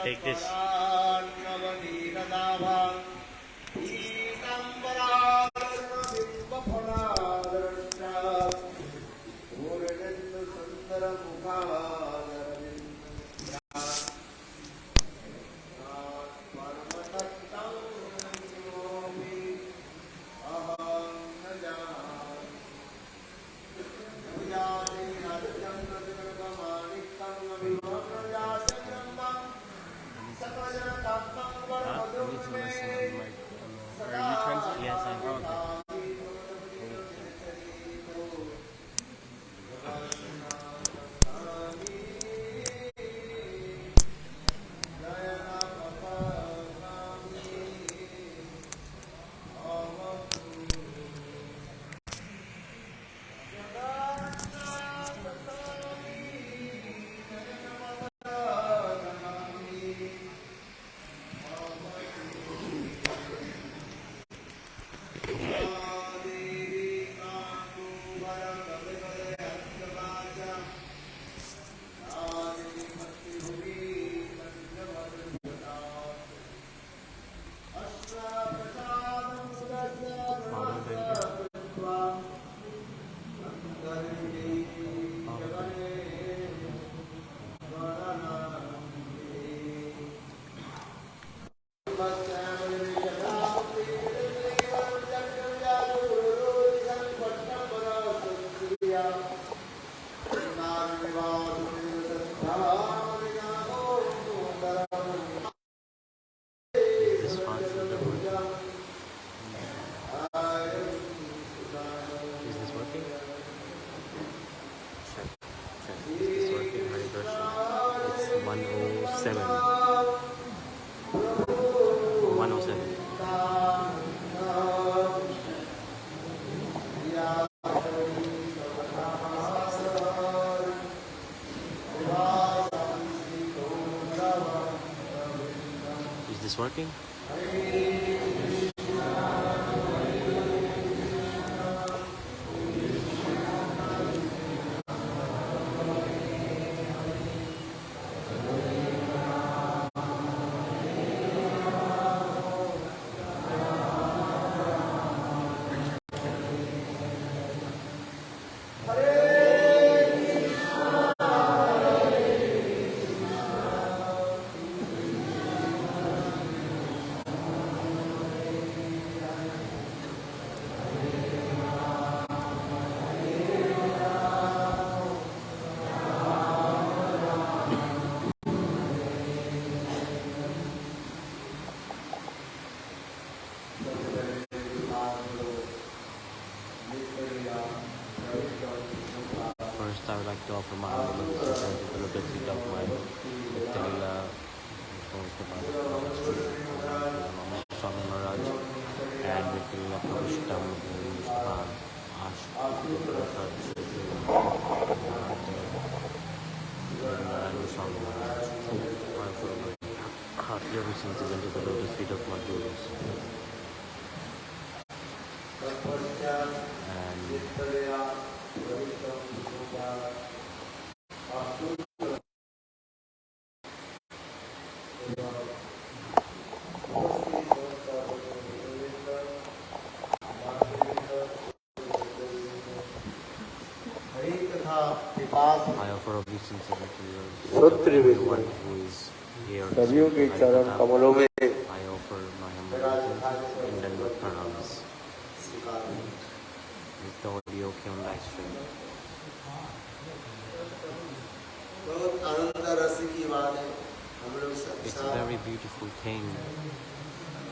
take this. Is this working? First, I would like to offer my humble obeisances to the lotus feet of my Srila, Swami Maharaj, and Srila Purushottam, heartly obeisances unto the lotus feet of my gurus. I offer obeisances unto everyone who is here. I offer my humble obeisances in Dandavat pranams. With the audio on live stream. It's a very beautiful thing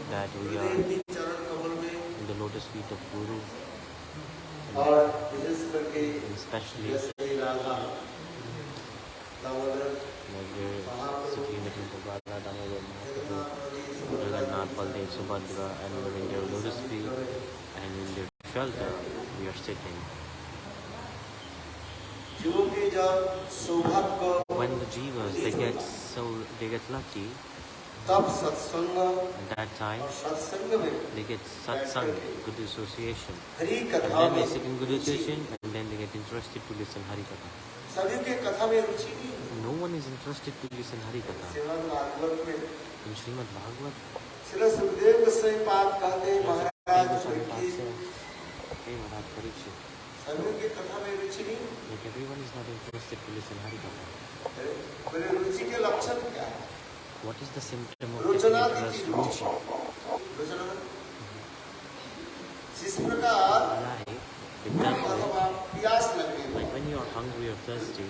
that we are in the lotus feet of Guru, and especially Vana, Jagannatha, Baldev, Subhadra, and we're in their lotus feet, and in their shelter we are sitting. When the jivas they get lucky, at that time they get satsang, good association, and then they sit in good association, and then they get interested to listen Hari-katha. No one is interested to listen Hari-katha. In Srimad Bhagavad, Srila Sukadeva Goswami Pad कहते हैं महाराज Hey Maharaj Parikshit, सभी की कथा में रुचि नहीं like everyone is not interested to listen Hari-katha. मेरे रुचि के लक्षण क्या है? What is the symptom of रोचना interest? Ruchi. रोचना जिस प्रकार मतलब आप प्यास लगे Like when you are hungry or thirsty,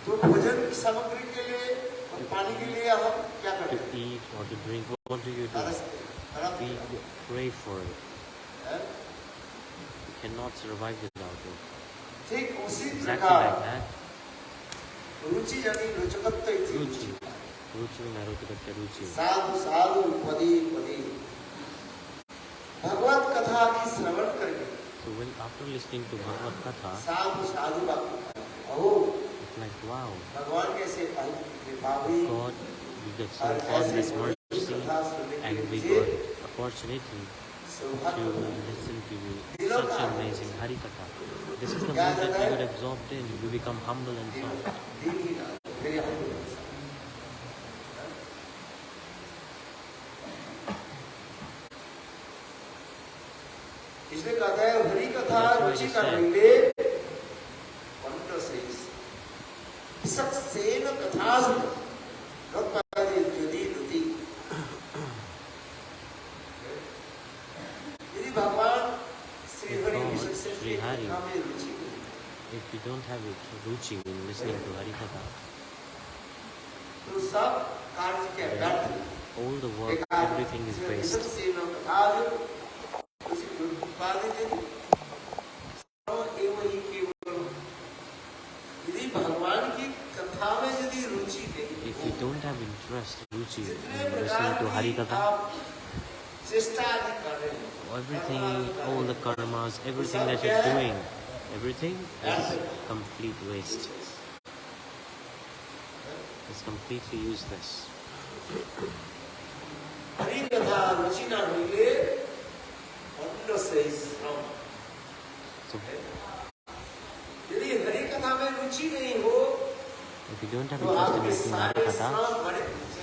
तो भोजन की सामग्री के लिए और पानी के लिए हम क्या करते to eat or to drink, what do you do? We pray for it. हैं? You cannot survive without it. ठीक उसी Exactly प्रकार like that. रुचि यानी रुचकत्व Ruchi. Ruchi narotikatya ruchi. साधु साधु पदी पदी भगवत कथा की श्रवण करके So when after listening to Bhagavad Katha, साधु साधु बात ओह it's like wow, भगवान कैसे भावी God, we get so causeless mercy and we got opportunity to listen to you. Such amazing Hari-katha. This is the mood that you get absorbed in. You become humble and soft. इसलिए कहता है हरि कथा रुचि का मिले पंडित से suction कथा रत्पादि जुदी दुती यदि भगवान श्री हरि Sri Hari, में रुचि if you don't have it, ruchi in listening to Hari-katha, तो सब कार्य के व्यर्थ all the work, everything is waste. Suction कथा यदि भगवान की कथा में यदि रुचि नहीं If you don't have interest, ruchi in listening to Hari-katha, चेष्टा आदि कर रहे हैं everything, all the karmas, everything that you're doing, everything is complete waste. It's completely useless. Hari कथा रुचि ना मिले अन्य से श्रम So यदि हरि कथा में रुचि नहीं हो if you don't have interest in listening to Hari-katha,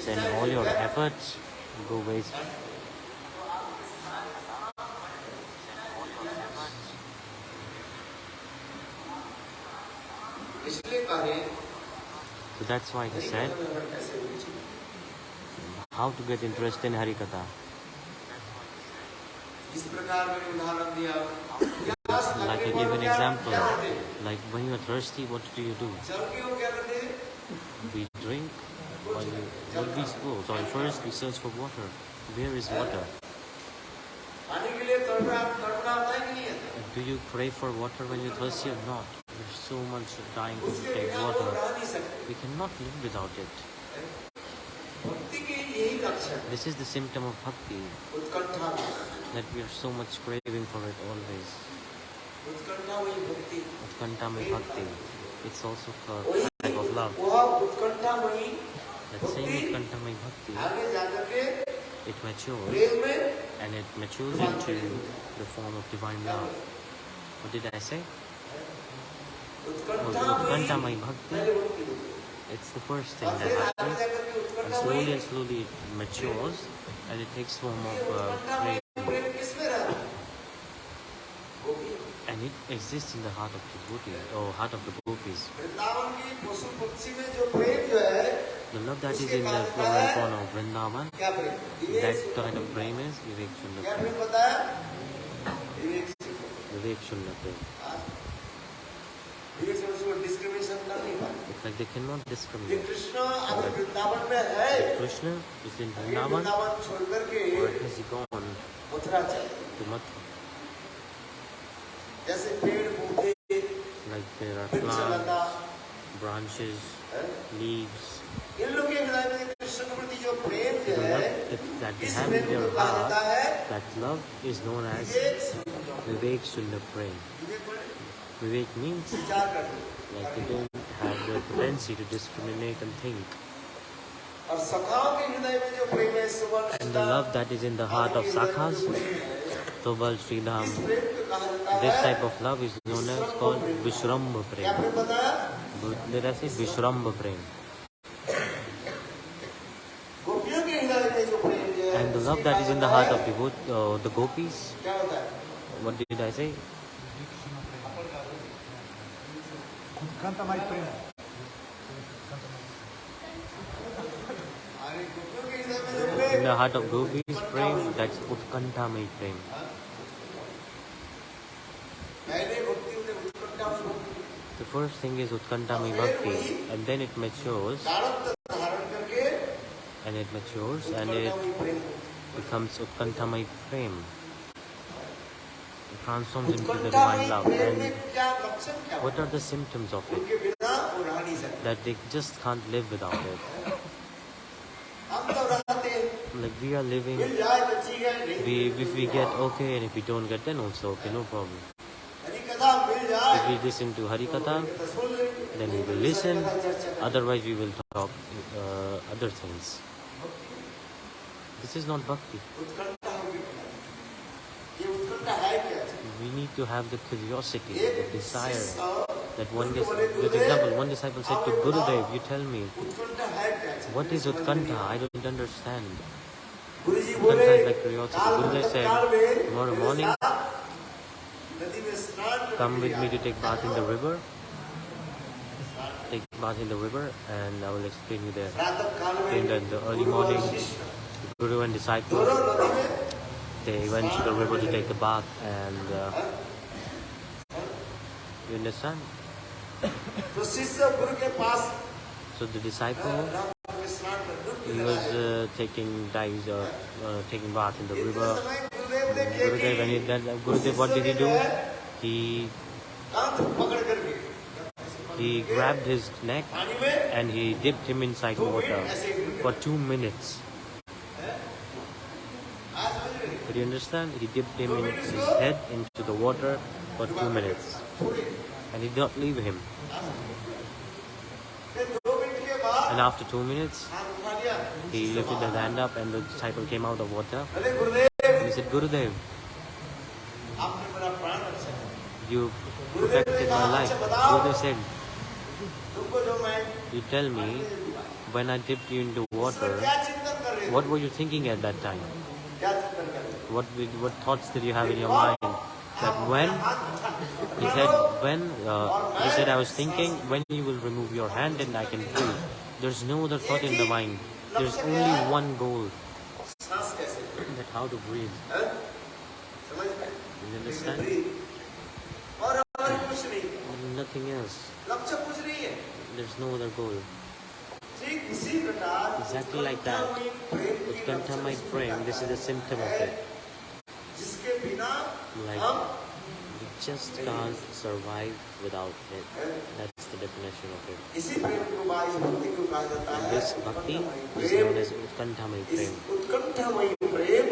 then all your efforts go waste. इसलिए कहें So that's why he said, how to get interest in Hari-katha. इस प्रकार मैंने उदाहरण दिया Like I gave an example, like when you are thirsty, what do you do? जल के वो क्या करते हैं We drink, or first we search for water. Where is water? पानी के लिए तड़पड़ा आता है कि नहीं आता Do you pray for water when you're thirsty or not? There's so much dying to उसके take बिना तो water. रह नहीं सकते We cannot live without it. भक्ति के यही लक्षण This is the symptom of bhakti, उत्कंठा that we are so much craving for it always. उत्कंठा वही भक्ति Utkantha-mayi-bhakti. It's also a type of love. वो उत्कंठा वही That same Utkantha-mayi-bhakti, आगे जाकर के it matures प्रेम में and it matures into the form of divine love. What did I say? Utkantha-mayi-bhakti It's the first thing that happens, and slowly it matures and it takes form of prema. And it exists in the heart of the devotee, or heart of the gopis. The love that is in the flora and fauna of Vrindavan, that kind of prema is Viveka-shunya-prema. Viveka-shunya-prema. It's like they cannot discriminate. Krishna is in Vrindavan, or has he gone to Mathura? Like there are plants, branches, leaves. The love that they have in their heart, that love is known as Viveka-shunya-prema. Vivek means like they don't have the propensity to discriminate and think. And the love that is in the heart of sakhas, Tobal Sri Dham. इस प्रेम को कहा जाता This है type of love is known as called क्या vishrambha-prema. प्रेम बताया? Did I say vishrambha-prema? गोपियों के हृदय में जो प्रेम है, And the love that is in the heart of the gopis, क्या होता है? what did I say? Utkantha-mayi-prema. अरे गोपियों के हृदय में जो प्रेम, In the heart of gopis, prema, that's Utkantha-mayi-prema. पहले भक्ति में उत्कंठा में भक्ति, The first thing is Utkantha-mayi-bhakti, and then it matures, प्रारब्ध धारण करके and it Prem becomes Utkantha-mayi-prema. It transforms into the divine love. Prem And में क्या लक्षण क्या what are the symptoms of it? उनके बिना वो रह नहीं सकते। That they just can't live without it. हम तो रहते हैं, Like we are living, मिल जाए तो ठीक है, नहीं if we get okay, and if we don't get, then also okay, no problem. हरिकथा मिल जाए If we listen to Hari-katha, तो सुन लेंगे, then we will listen, otherwise we will talk other things. This is not bhakti. उत्कंठा होगी। ये उत्कंठा है क्या? We need to have the curiosity, the एक desire. शिष्य That one disciple said to Gurudev, you tell me, उत्कंठा है क्या? what is Utkantha? I don't understand. Guruji Utkantha बोले, is like curiosity. Gurudev said, tomorrow morning, नदी में स्नान करके come with me to take bath in the river. Take bath in the river, and I will explain you there. प्रातः काल में In the early गुरु और morning, शिष्य Guru and disciple, दोनों नदी में they went to the river to take a bath, and you understand? तो शिष्य गुरु के पास So the disciple, रात में स्नान कर डुबकी he was taking bath in the river. समय गुरुदेव ने Gurudev, when he did, Gurudev, what did he do? कांध पकड़ करके He grabbed his neck पानी में and he dipped him inside water for 2 minutes. आज समझ रहे? Do you understand? He dipped him in his head into the water for 2 minutes, and he did not leave him. फिर 2 minute के बाद And after 2 minutes, हाथ उठा लिया, he lifted his hand up, and the disciple came out of water. अरे गुरुदेव He said, Gurudev, आपने मेरा प्राण रक्षा किया। you protected my life. Gurudev said, तुमको जो मैं you tell me, when I dipped you into water, क्या चिंतन कर रहे हो? what were you thinking at that time? क्या चिंतन कर रहे हो? What thoughts did you have in your mind? That when he said I was thinking when you will remove your hand and I can breathe. There's no other thought in the mind. There's only one goal. सांस कैसे? That how to breathe. हैं? समझ में? You understand? और कुछ नहीं, Nothing else. लक्ष्य कुछ नहीं है। There's no other goal. ठीक इसी प्रकार Exactly like that. Utkantha-mayi-prema, this is a symptom of it. जिसके बिना Like हम we just can't survive without it. That's the definition of it. इसी प्रेम को बाई भक्ति को कहा जाता And है। this bhakti is known as Utkantha-mayi-prema. उत्कंठामयी प्रेम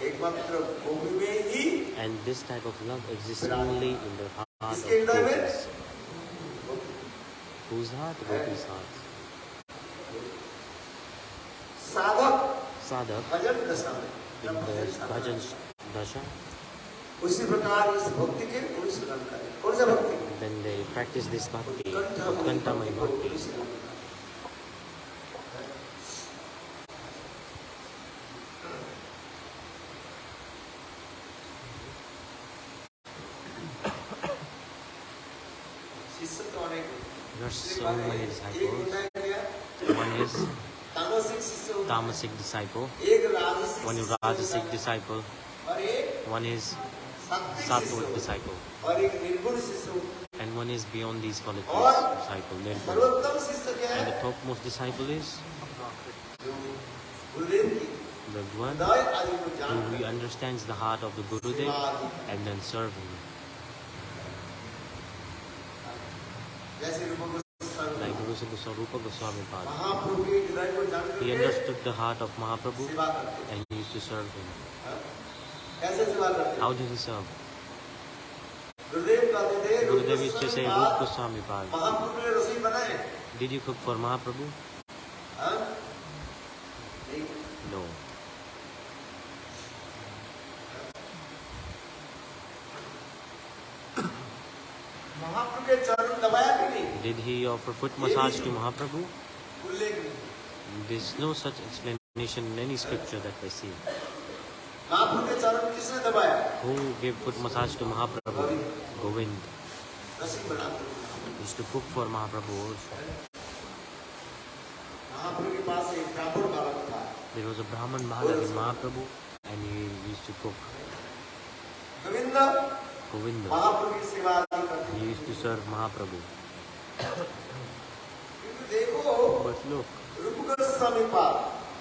एकमात्र भूमि में ही And this type of love exists only in the heart of इसके हृदय में gopis. Whose heart? Gopi's heart. साधक Sadhak, भजन दशा में in the bhajan dasha, उसी प्रकार इस भक्ति के अनुसरण करें। कौन सा भक्ति? then they practice this bhakti, Utkantha-mayi-bhakti. शिष्य तो अनेक हैं। There are so many एक disciples. होता है क्या? One is तामसिक शिष्य होता है। tamasic disciple, एक राजसिक one is शिष्य rajasic होता है। disciple, और एक one is सात्विक शिष्य sattvic होता है। disciple, और एक निर्गुण शिष्य होता है। and one is beyond these qualities और disciple. Nirguna. सर्वोत्तम शिष्य क्या And है? the topmost disciple is गुरुदेव की the one हृदय आदि को जान who understands the heart of the Gurudev and then serve him. जैसे रूप Goswami Like Rupa Gosvami Pada. महाप्रभु के हृदय को जान He करके understood the heart of Mahaprabhu सेवा करते and he used to serve him. हैं। कैसे सेवा करते हैं? How did he serve? गुरुदेव कहते थे Gurudev used to say, Goswami Rupa पाद, Goswami Pada, महाप्रभु ने रसोई बनाए did you cook for Mahaprabhu? हाँ? नहीं। No. महाप्रभु के चरण दबाया भी नहीं. Did he offer foot massage to Mahaprabhu? उल्लेख नहीं. There's no such explanation in any scripture that I see. महाप्रभु के चरण किसने दबाया? Who gave foot massage to Mahaprabhu? Govind. रसिक बनाते. Used to cook for Mahaprabhu also. महाप्रभु के पास एक ब्राह्मण बालक था. There was a Brahman Balak in Mahaprabhu and he used to cook. Govinda. महाप्रभु की सेवा करते. He used to serve Mahaprabhu. देखो. But look, Rupa Goswami पाद.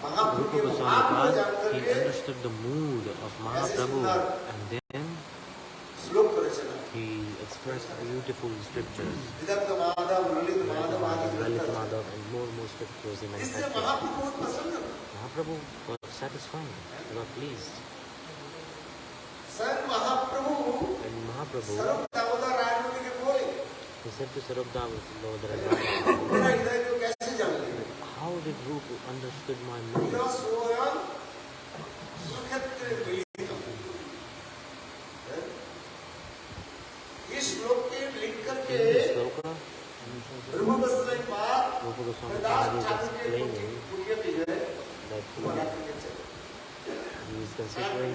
महाप्रभु Rupa के Goswami भाव को जान Pad, he करके understood the mood of Mahaprabhu and then श्लोक पर चला. he expressed beautiful scriptures. Vidagdha Madhav, Lalit Madhav आदि Lalit Madhav and more scriptures he इससे manifested. महाप्रभु बहुत पसंद है. Mahaprabhu got satisfied, he got pleased. Sir Mahaprabhu And Mahaprabhu, सर्व दामोदर रायनु के बोले. he said to Sarabdava, मेरा हृदय को कैसे जान लिया? how did Rupa understood my mood? मेरा स्वयं सुखद मिली. इस श्लोक के लिख करके In this sloka, रूप गोस्वामी पाद Rupa Goswami Pradesh Pad is Thakur के explaining पुण्य पे जो है that बना करके चले. he is considering,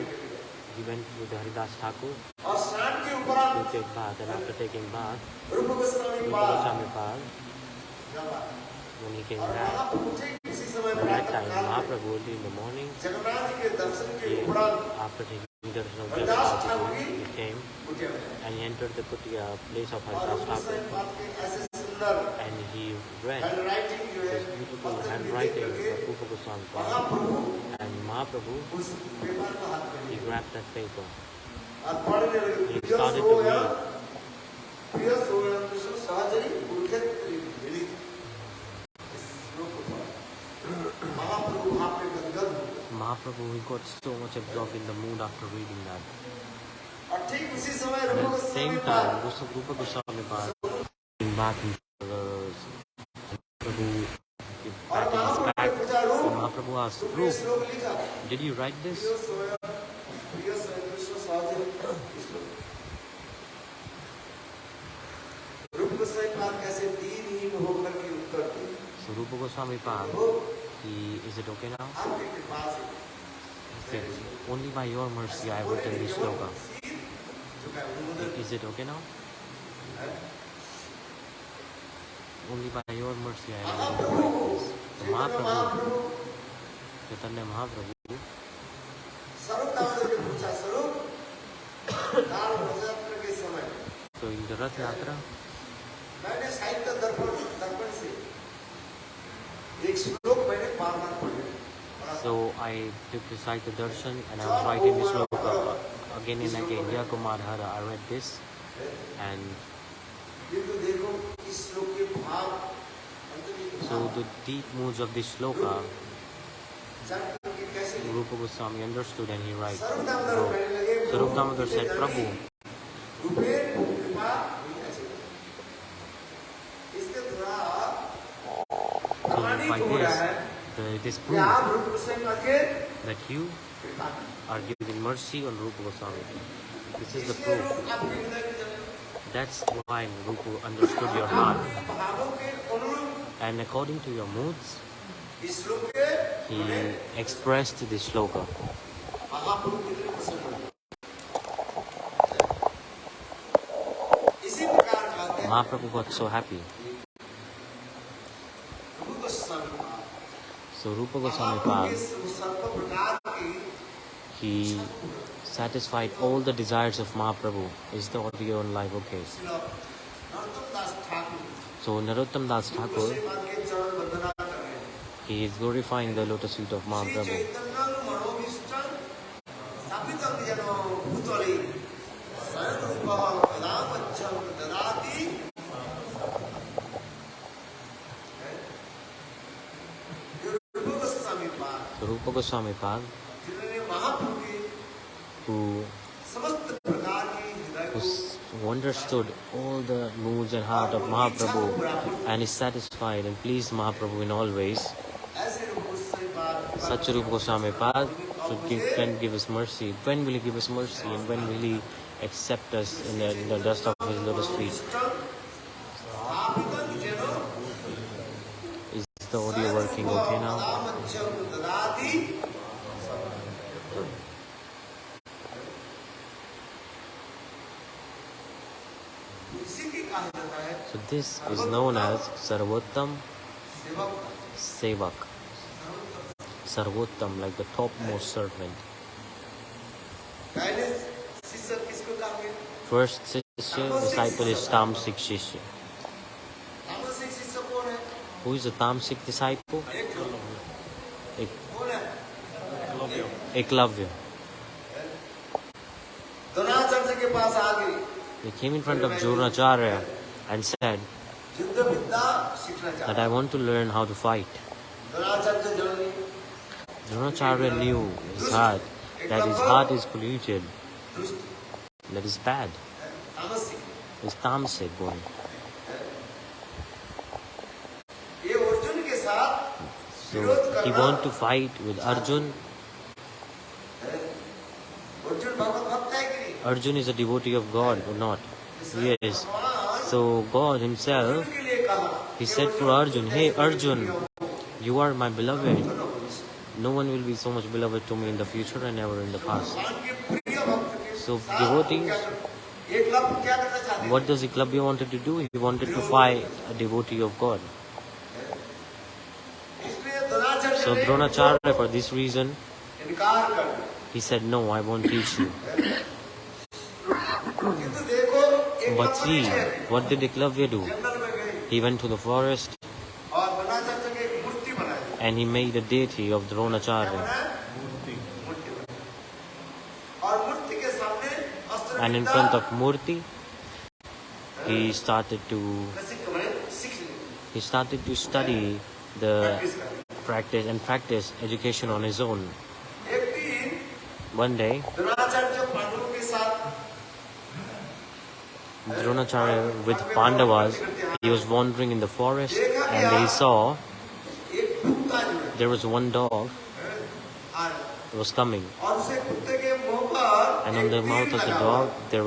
he went with Haridas Thakur और स्नान के उपरांत to take bath, and after taking bath, रूप गोस्वामी Rupa पाद Goswami Pad, when he came और back, महाप्रभु ठीक उसी समय at that time, प्रातः काल Mahaprabhu early in the morning, Jagannath ji के दर्शन के he, उपरांत after taking darshan of Haridas Jagannatha, Thakur की he came कुटिया में. and he entered the Kutiya place of और Haridas रूप Thakur, गोस्वामी पाद के ऐसे सुंदर and he read हैंडराइटिंग जो है this beautiful पत्र handwriting लिख करके of Rupa Goswami Pad, Mahaprabhu and Mahaprabhu, उस पेपर को हाथ में he लिया grabbed that paper. और पढ़ने लगे. He started to read. प्रिय सोयम कृष्ण सहजरी उल्लेख मिली. महाप्रभु वहाँ पे गदगद हो गए. Mahaprabhu, he got so much absorbed in the mood after reading that. और ठीक उसी समय And रूप at the गोस्वामी same पाद time, Rupa Goswami Pad came back and Mahaprabhu came और back in his Mahaprabhu back. के पूजा रूप And Mahaprabhu asked, रूप Rup, श्लोक लिखा. did you write this? प्रिय सोयम कृष्ण सहजरी रूप गोस्वामी पाद कैसे दीनहीन होकर के उत्तर दिए. So Rupa Goswami Pad, is it okay now? आपके कृपा से He said, only by your mercy I have written this sloka. Is it okay now? Only by your mercy I have written this. So Mahaprabhu, Chaitanya Mahaprabhu, स्वरूप दामोदर के पूछा. स्वरूप काल रथयात्रा के समय so in the Rath Yatra, मैंने साहित्य दर्पण से एक श्लोक मैंने बार-बार पढ़ा. so I took the Saitya Darshan and I was writing this sloka again and again. Ya Kumar Hara, I read this and किंतु देखो इस श्लोक के भाव so the deep moods of this sloka, जान करके कैसे Rupa Goswami understood and he writes. स्वरूप दामोदर कहने लगे. So Rupa Damodar said, Prabhu, रूपे कृपा होनी चाहिए. इसके द्वारा so by this, this कि proves आप रूप गोस्वामी पाद के that you कृपा are giving mercy on Rupa Goswami. This is the इसलिए proof. रूप आपके हृदय के जन्म That's why Rupa understood your heart. भावों के अनुरूप And according to your moods, इस श्लोक के he expressed this sloka. महाप्रभु कितने पसंद है. इसी प्रकार कहते हैं Mahaprabhu got so happy. रूप गोस्वामी पाद So Rupa Goswami महाप्रभु के Pad, सर्व प्रकार की he satisfied all the desires of Mahaprabhu. Is the audio on live okay? Narottam Das Thakur So Narottam Das रूप Thakur, गोस्वामी पाद के चरण वंदना कर रहे हैं. he is glorifying the lotus feet of Shri Mahaprabhu. चैतन्य मनोभीष्टं स्थापितं येन भूतले स्वयंरूपः कदामच्छं ददाति. ये रूप गोस्वामी पाद So Rupa Goswami Pad, जिन्होंने महाप्रभु के who समस्त प्रकार की हृदय को understood all the moods and heart of Mahaprabhu and is satisfied and pleased Mahaprabhu in all ways. ऐसे रूप गोस्वामी पाद Such Rupa Goswami Pad can give us mercy. When will he give us mercy and when will he accept us in the dust of his lotus feet. Is the audio working okay now? So this is known as Sarvottam Sevak. Sarvottam, like the topmost servant. First disciple is Tamsik Shishya. Who is the Tamsik disciple? Ekalavya. He came in front of Dronacharya and said that I want to learn how to fight. Dronacharya knew his heart, that his heart is polluted, that is bad. It's tamasic going. So he wanted to fight with Arjun. Arjun is a devotee of God or not? Yes. So God himself, he said for Arjun, hey Arjun, you are my beloved. No one will be so much beloved to me in the future and never in the past. So devotees, what does Ekalavya wanted to do? He wanted to fight a devotee of God. So Dronacharya, for this reason, he said, no, I won't teach you. But see, what did Ekalavya do? He went to the forest and he made a deity of Dronacharya. And in front of Murti, he started to study the practice education on his own. One day, Dronacharya with Pandavas, he was wandering in the forest and he saw there was one dog that was coming, and on the mouth of the dog there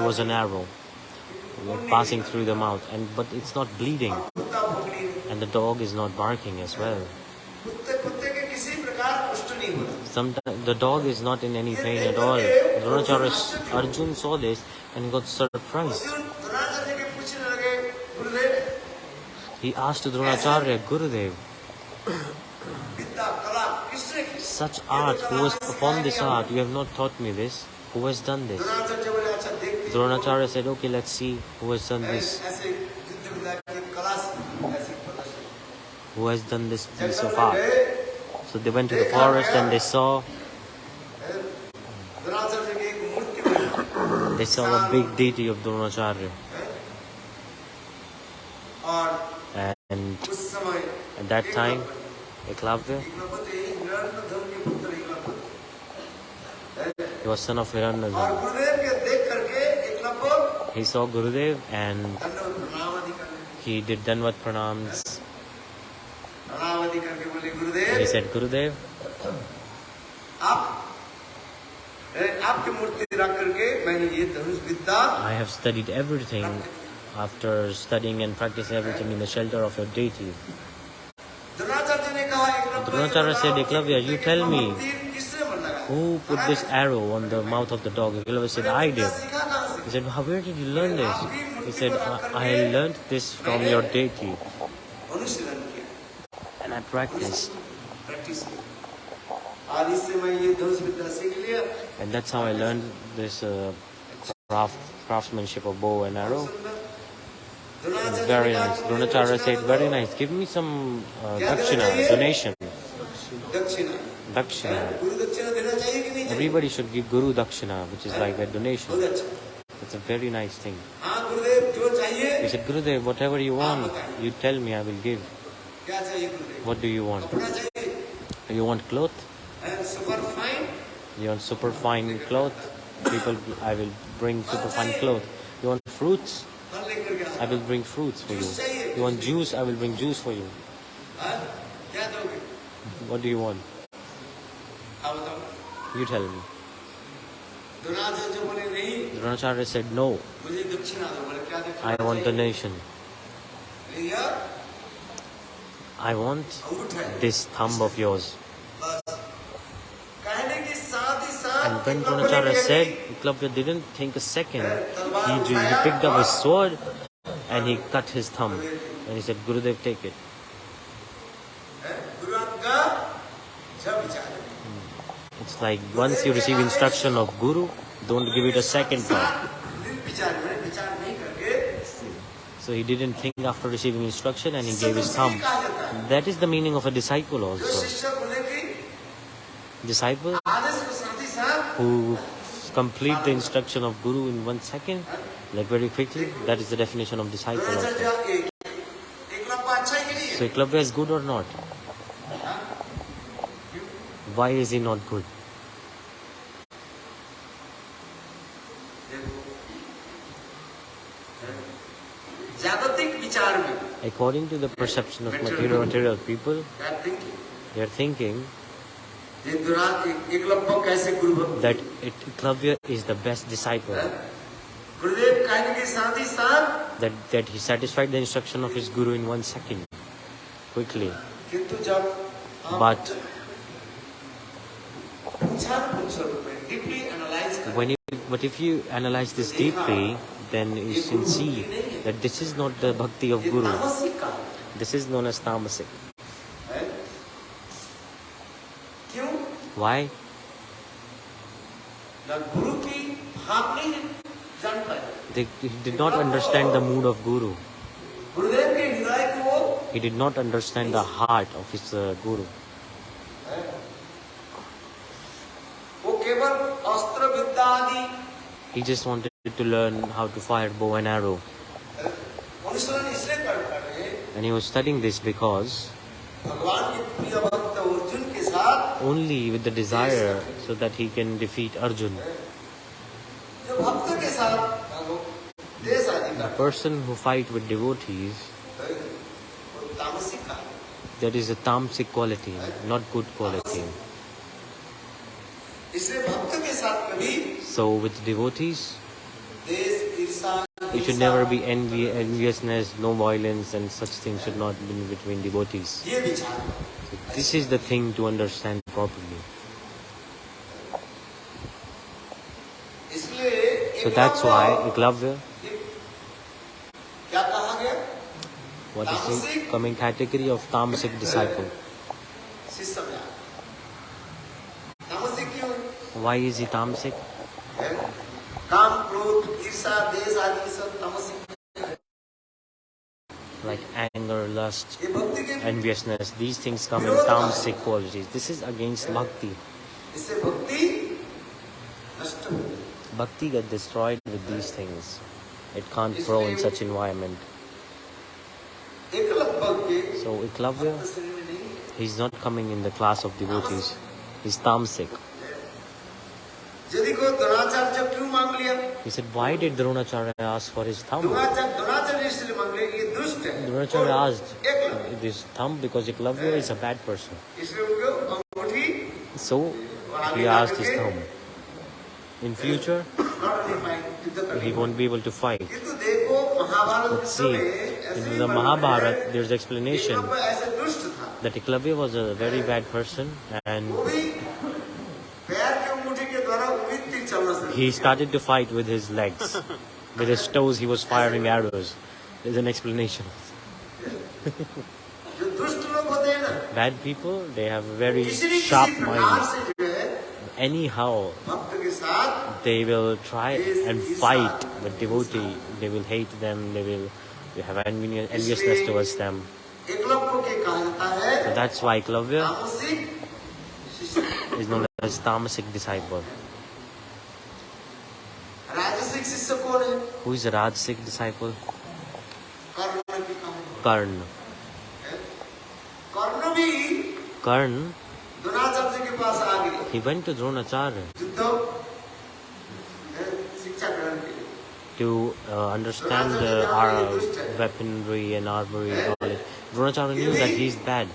was an arrow passing through the mouth, but it's not bleeding, and the dog is not barking as well. Sometimes the dog is not in any pain at all. Dronacharya, Arjun saw this and he got surprised. He asked Dronacharya, Gurudev, such art, who has performed this art? You have not taught me this. Who has done this? Dronacharya said, okay, let's see who has done this. Who has done this piece of art? So they went to the forest and they saw a big deity of Dronacharya. And at that time, Ekalavya, he was son of Hiranyadhan. He saw Gurudev and he did Danvat pranams. He said, Gurudev, I have studied everything after studying and practicing everything in the shelter of your deity. Dronacharya said, Ekalavya, you tell me, who put this arrow on the mouth of the dog? Ekalavya said, I did. He said, where did you learn this? He said, I learned this from your deity. And I practiced. And that's how I learned this craftsmanship of bow and arrow. It's very nice. Dronacharya said, very nice. Give me some dakshina, donation. Dakshina. Everybody should give Guru dakshina, which is like a donation. It's a very nice thing. He said, Gurudev, whatever you want, you tell me, I will give. What do you want? You want cloth? You want super fine cloth? I will bring super fine cloth. You want fruits? I will bring fruits for you. You want juice? I will bring juice for you. What do you want? You tell me. Dronacharya बोले नहीं, Dronacharya said, no, मुझे दक्षिणा दो। बोले क्या दक्षिणा I want the चाहिए? nation. भैया I want अंगूठा है। this thumb of yours. बस कहने की साथ ही साथ And when एकलव्य ने Dronacharya क्या said, की? Ekalavya didn't think a second. He picked up his sword and he cut his thumb. And he said, Gurudev, take it. गुरु आपका जब विचार है। It's like once you receive instruction of Guru, don't give it a second thought. निर्विचार में विचार नहीं करके So he didn't think after receiving instruction and he gave his thumb. That is the meaning of a disciple जो also. शिष्य बोले कि Disciple आदेश को साथ ही साथ who complete the instruction of Guru in 1 second, like very quickly, that is the definition of disciple Dronacharya also. Eklavya अच्छा है कि नहीं है? So Ekalavya is good or not? Why is he not good? जागतिक विचार में According to the perception of material people, they are thinking Eklavya कैसे गुरु भक्त that Ekalavya is the best disciple, गुरुदेव कहने के साथ ही साथ that he satisfied the instruction of his Guru in 1 second, quickly. किंतु जब But deeply analyse but if you analyze this deeply, then you can see that this is not the bhakti of Guru. This is known as tamasik. क्यों? Why? गुरु की भाव नहीं जान पाए। He did not understand the mood of Guru. गुरुदेव के हृदय को He did not understand the heart of his Guru. वो केवल अस्त्र विद्या आदि He just wanted to learn how to fire bow and arrow. अनुसरण इसलिए कर रहे And he was studying this because भगवान के प्रिय भक्त अर्जुन के साथ only with the desire so that he can defeat Arjun. जो भक्त के साथ देश आदि The का person who fight with devotees, वो तामसिक का that is a tamasic quality, not good quality. इसलिए भक्त के साथ कभी So with devotees, देश ईर्षा it should never be enviousness, no violence, and such things should not be between devotees. ये विचार So this is the thing to understand properly. इसलिए So that's why Ekalavya, क्या कहा गया? what is the coming category of tamasic disciple? शिष्य में तामसिक क्यों? Why is he tamasic? काम क्रोध ईर्षा देश आदि सब तामसिक। Like anger, lust, ये भक्ति के enviousness, these things come in tamasic qualities. This is against bhakti. इससे भक्ति नष्ट हो गई। Bhakti get destroyed with these things. It can't grow in such environment. Eklavya के So Ekalavya, श्रेणी में नहीं। he's not coming in the class of devotees. He's tamasic. यदि को द्रोणाचार्य क्यों मांग लिया? He said, why did Dronacharya ask for his thumb? Dronacharya इसलिए मांग लिया ये दुष्ट है। Dronacharya asked Eklavya this thumb because Ekalavya is a bad person. इसलिए उनको अंगूठी So he asked his thumb. In future, not only fight युद्ध करने he won't be able to fight. किंतु देखो Mahabharat Let's see, in the में Mahabharata, there's explanation एकलव्य ऐसे दुष्ट था। that Ekalavya was a very bad person and वो भी पैर के अंगूठे के द्वारा उम्मीद तीर चलना शुरू he started to fight with his legs. With his toes, he was firing arrows. There's an explanation. जो दुष्ट लोग होते हैं ना Bad people, they have a very किसी न sharp किसी प्रकार mind. से जो है Anyhow, भक्त के साथ they will try and fight with devotee. They will hate them. They have enviousness towards them. Eklavya के कहा जाता है So that's why Ekalavya तामसिक शिष्य। is known as tamasic disciple. राजसिक शिष्य कौन है? Who is a rajasic disciple? कर्ण की कहानी। Karna. कर्ण भी Karna, द्रोणाचार्य के पास आ गए he went to Dronacharya युद्ध शिक्षा ग्रहण के लिए। to understand our weaponry and armory and all it. Dronacharya knew that he is bad.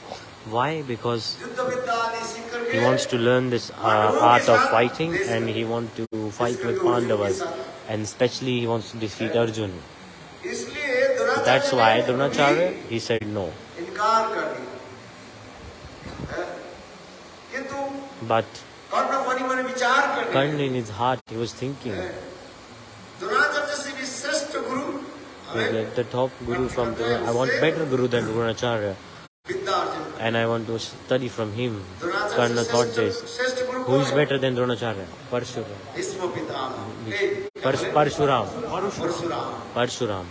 Why? Because युद्ध विद्या आदि सीख करके he wants to learn this art of fighting, and he wants to fight with Pandavas, and especially he wants to defeat Arjun. That's why Dronacharya, he said no. But Karna in his heart, he was thinking, the top guru from I want better guru than Dronacharya, and I want to study from him. Karna thought this. Who is better than Dronacharya? Parshuram. Parshuram.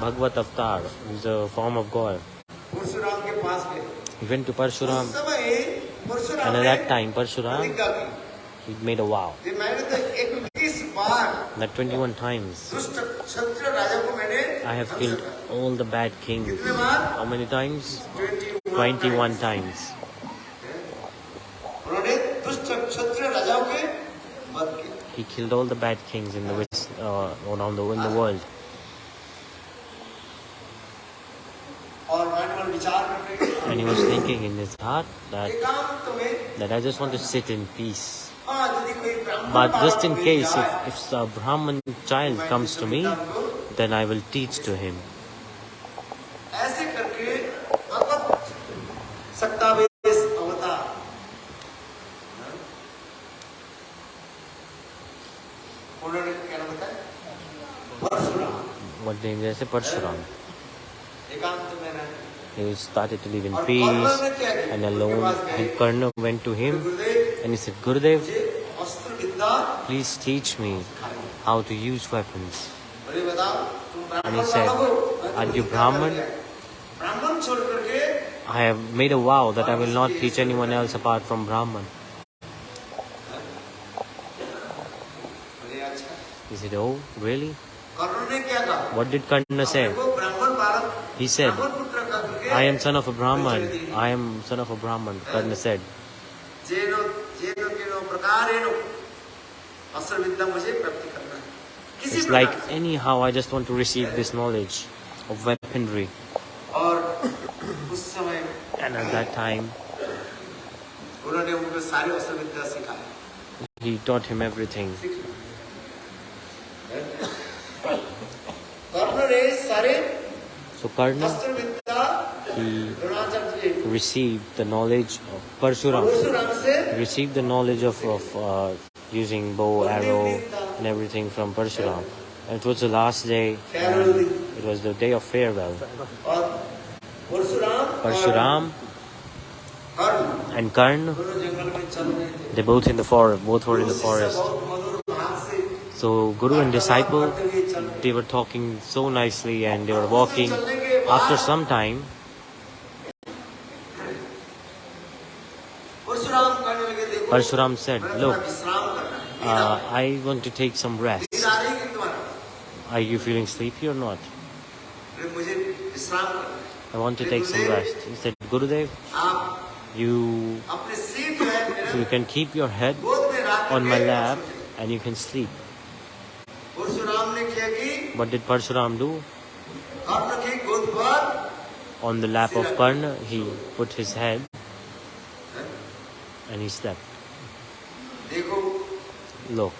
Bhagavad Avatar is a form of God. He went to Parshuram, and at that time Parshuram, he made a vow that 21 times I have killed all the bad kings. How many times? 21 times. He killed all the bad kings in the around in the world. And he was thinking in his heart that I just want to sit in peace. But just in case, if a Brahman child comes to me, then I will teach to him. What name is it? Parshuram. He started to live in peace and alone. And Karna went to him and he said, Gurudev, please teach me how to use weapons. And he said, are you Brahman? I have made a vow that I will not teach anyone else apart from Brahman. He said, oh, really? What did Karna say? He said, I am son of a Brahman. I am son of a Brahman. Karna said. It's like anyhow I just want to receive this knowledge of weaponry. And at that time, he taught him everything. So Karna, he received the knowledge of Parshuram. He received the knowledge of using bow, arrow and everything from Parshuram. And it was the last day, and it was the day of farewell. Parshuram and Karna, they both were in the forest. So Guru and disciple, they were talking so nicely and they were walking. After some time, Parshuram said, look, I want to take some rest. Are you feeling sleepy or not? I want to take some rest. He said, Gurudev, you can keep your head on my lap and you can sleep. What did Parshuram do? On the lap of Karna, he put his head and he slept. Look.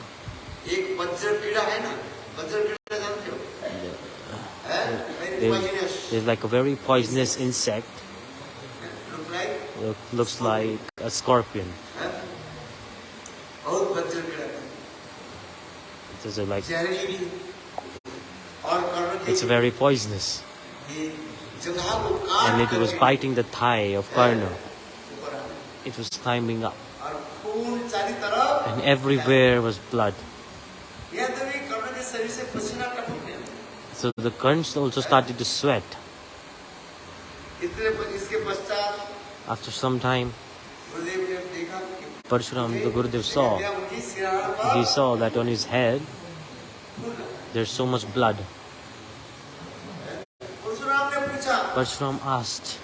There's like a very poisonous insect. Looks like a scorpion. It's very poisonous. And it was biting the thigh of Karna. It was climbing up. And everywhere was blood. So the Karna also started to sweat. After some time, Parshuram, the Gurudev saw. He saw that on his head, there's so much blood. Parshuram asked,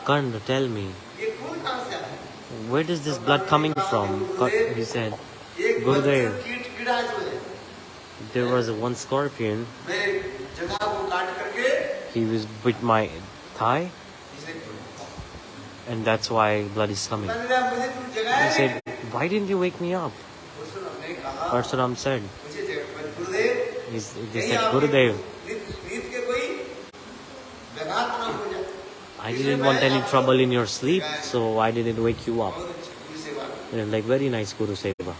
Karna, tell me, where is this blood coming from? He said, Gurudev, there was one scorpion. He was with my thigh And that's why blood is coming. He said, why didn't you wake me up? Parsuram said, he said, Gurudev, I didn't want any trouble in your sleep, so I didn't wake you up. And like, very nice Guru Seva.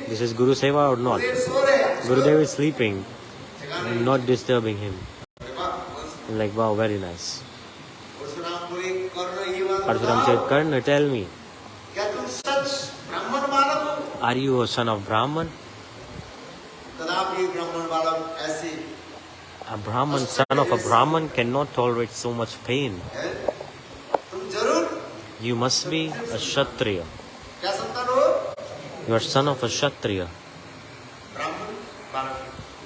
This is Guru Seva or not? Gurudev is sleeping and not disturbing him. And like, wow, very nice. Parsuram said, Karna, tell me, are you a son of Brahman? A Brahman, son of a Brahman cannot tolerate so much pain. You must be a Kshatriya. You are son of a Kshatriya.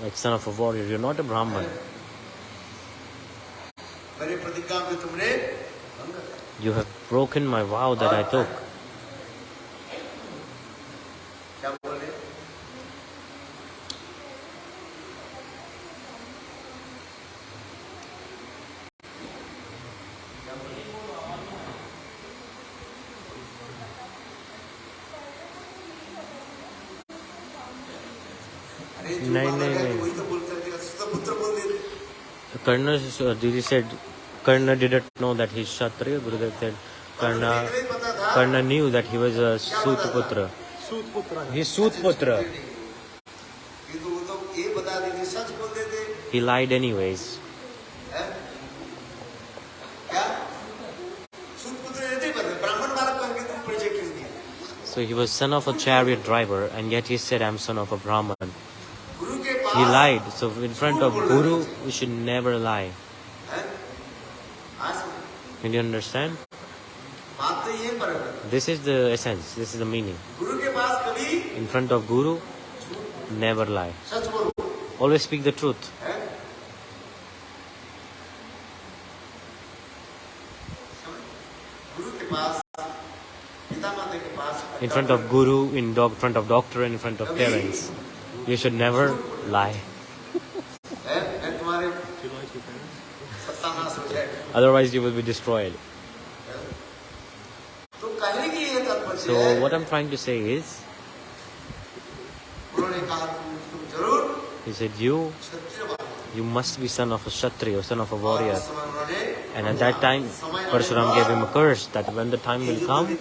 Like son of a warrior. You are not a Brahman. You have broken my vow that I took. Karna, Didi said, Karna didn't know that he's Kshatriya. Gurudev said, Karna knew that he was a Sutputra. He's Sutputra. He lied anyways. So he was son of a chariot driver, and yet he said, I'm son of a Brahman. He lied. So in front of Guru, we should never lie. Can you understand? This is the essence. This is the meaning. In front of Guru, never lie. Always speak the truth. In front of Guru, in front of doctor, and in front of parents. You should never lie. Otherwise you will be destroyed. So what I'm trying to say is, he said, you must be son of a Kshatriya, son of a warrior. And at that time, Parshuram gave him a curse that when the time will come,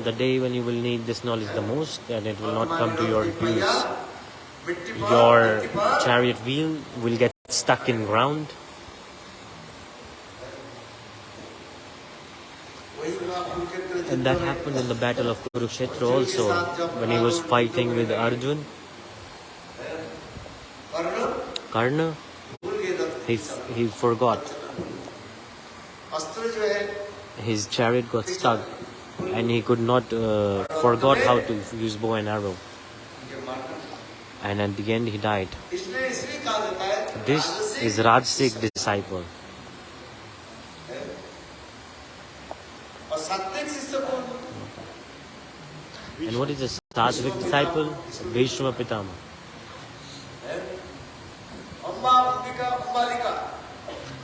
the day when you will need this knowledge the most, and it will not come to your use. Your chariot wheel will get stuck in ground. And that happened in the battle of Kurukshetra also, when he was fighting with Arjun. Karna, he forgot. His chariot got stuck and he could not, forgot how to use bow and arrow. And at the end he died. This is Rajasik disciple. And what is a sattvik disciple? Bhishma Pitamah.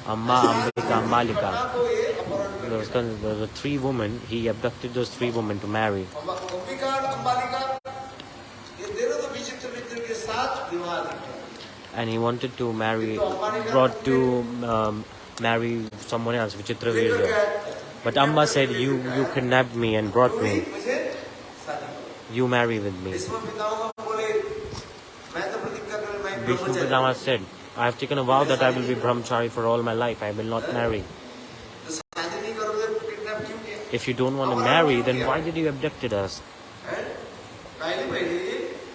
Amma, Ambika, Ambalika. There were three women. He abducted those three women to marry. And he wanted to marry, brought to marry someone else, Vichitra Virya. But Amma said, you kidnapped me and brought me. You marry with me. Bhishma Pitamah said, I have taken a vow that I will be brahmachari for all my life. I will not marry. If you don't want to marry, then why did you abduct us?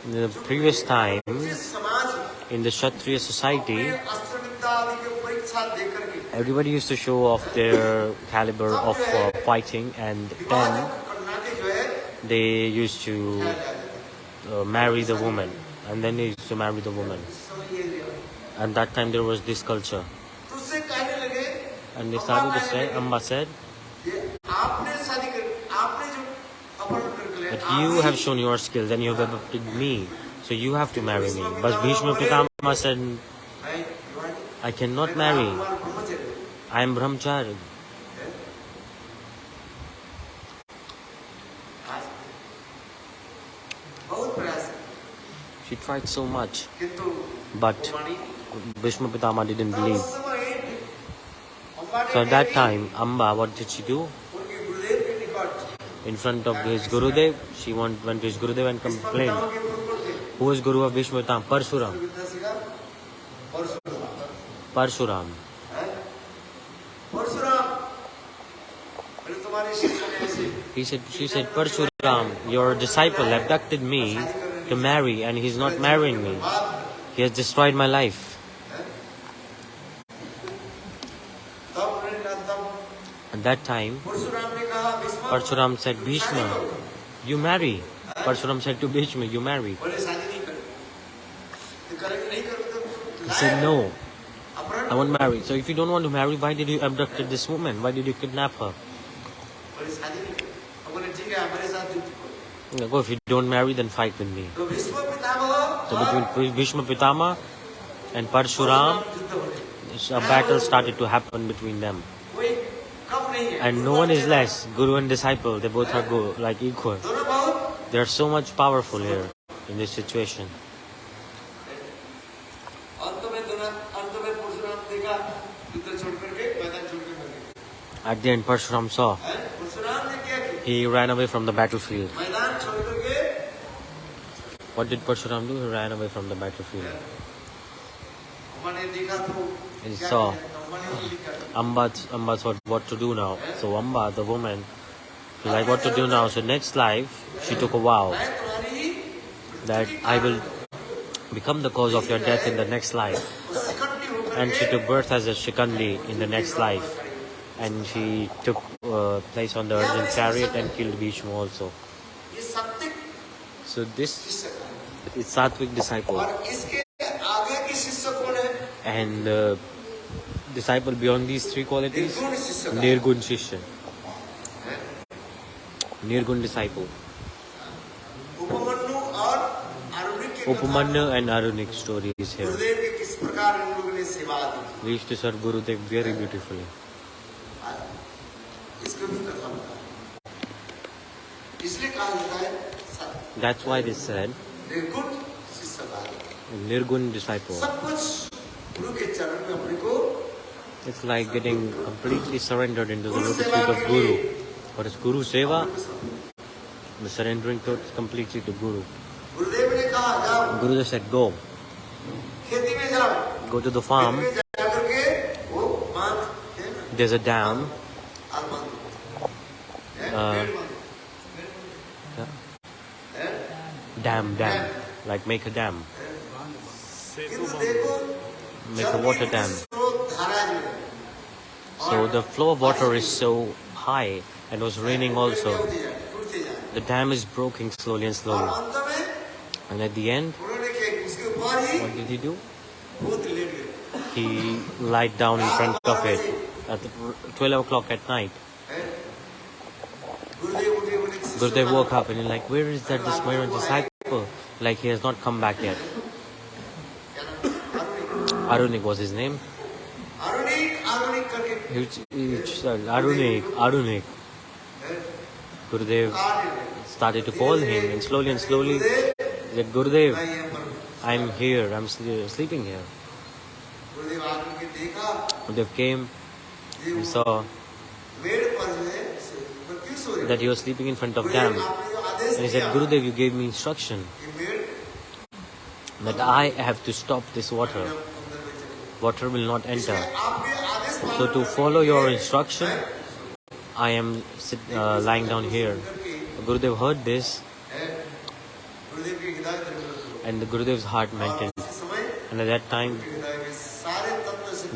In the previous time, in the Kshatriya society, everybody used to show off their caliber of fighting, and then they used to marry the woman, and then they used to marry the woman. And that time there was this culture. And they started to say, Amma said, but you have shown your skills and you have adopted me, so you have to marry me. But Bhishma Pitamah said, I cannot marry. I am brahmachari. She tried so much, but Bhishma Pitamah didn't believe. So at that time, Amba, what did she do? In front of his Gurudev, she went to his Gurudev and complained. Who was Guru of Bhishma Pitamah? Parshuram. She said, Parshuram, your disciple abducted me to marry and he's not marrying me. He has destroyed my life. At that time, Parshuram said, Bhishma, you marry. Parshuram said to Bhishma, you marry. He said, no, I won't marry. So if you don't want to marry, why did you abduct this woman? Why did you kidnap her? Go, if you don't marry, then fight with me. So between Bhishma Pitamah and Parshuram, a battle started to happen between them. And no one is less. Guru and disciple, they both are like equal. They are so much powerful here in this situation. At the end, Parshuram saw. He ran away from the battlefield. What did Parshuram do? He ran away from the battlefield. He saw. Amba thought what to do now. So Amba, the woman, she like what to do now. So next life, she took a vow that I will become the cause of your death in the next life. And she took birth as a Shikandi in the next life. And she took place on the Arjun chariot and killed Bhishma also. So this is Sattvik disciple. And disciple beyond these three qualities, nirgun shishya. Nirgun disciple. Upamanya and Arunik story is here. We used to serve Gurudev very beautifully. That's why they said nirgun disciple. It's like getting completely surrendered into the lotus feet of Guru. What is Guru Seva? The surrendering completely to Guru. Guru said, go. Go to the farm. There's a dam. Dam. Like make a dam. Make a water dam. So the flow of water is so high and it was raining also. The dam is breaking slowly and slowly. And at the end, what did he do? He lied down in front of it at 12 o'clock at night. Gurudev woke up and he's like, where is that disciple? Like he has not come back yet. Arunik was his name. Arunik. Gurudev started to call him and slowly he said, Gurudev, I'm here, I'm sleeping here. Gurudev came, he saw that he was sleeping in front of dam. And he said, Gurudev, you gave me instruction that I have to stop this water. Water will not enter. So to follow your instruction, I am lying down here. Gurudev heard this and the Gurudev's heart melted. And at that time,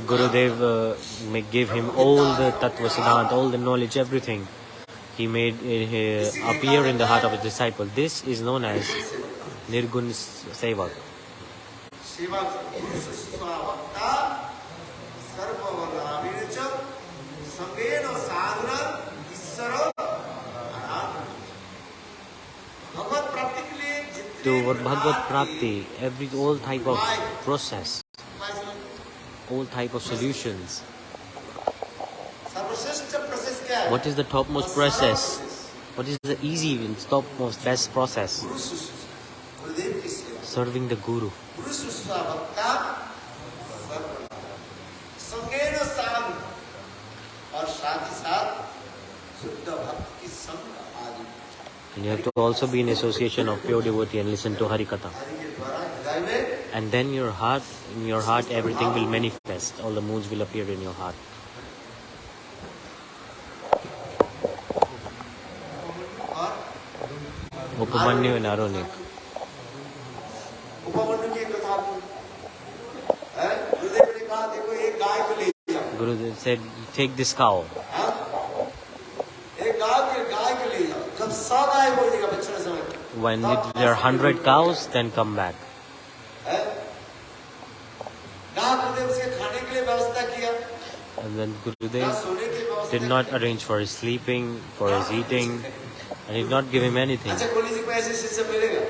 Gurudev gave him all the tattva siddhant, all the knowledge, everything. He made it appear in the heart of his disciple. This is known as nirgun sevak. To Bhagavad Prapti, all type of process, all type of solutions, What is the topmost process? What is the easy and topmost best process? Serving the Guru. And you have to also be in association of pure devotee and listen to Hari-katha. And then in your heart, everything will manifest. All the moods will appear in your heart. Upamanya and Arunik. Gurudev said, take this cow. When there are 100 cows, then come back. And then Gurudev did not arrange for his sleeping, for his eating, and did not give him anything.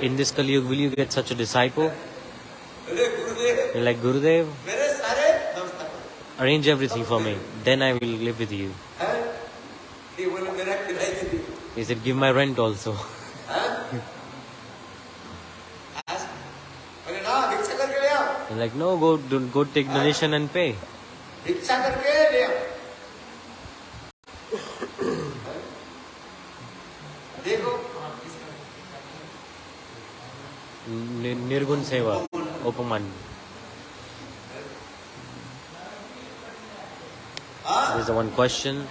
In this Kali Yuga, will you get such a disciple? You're like, Gurudev, arrange everything for me, then I will live with you. He said, give my rent also. You're like, no, go take donation and pay. Nirguna seva, Upamanya. There's the one question.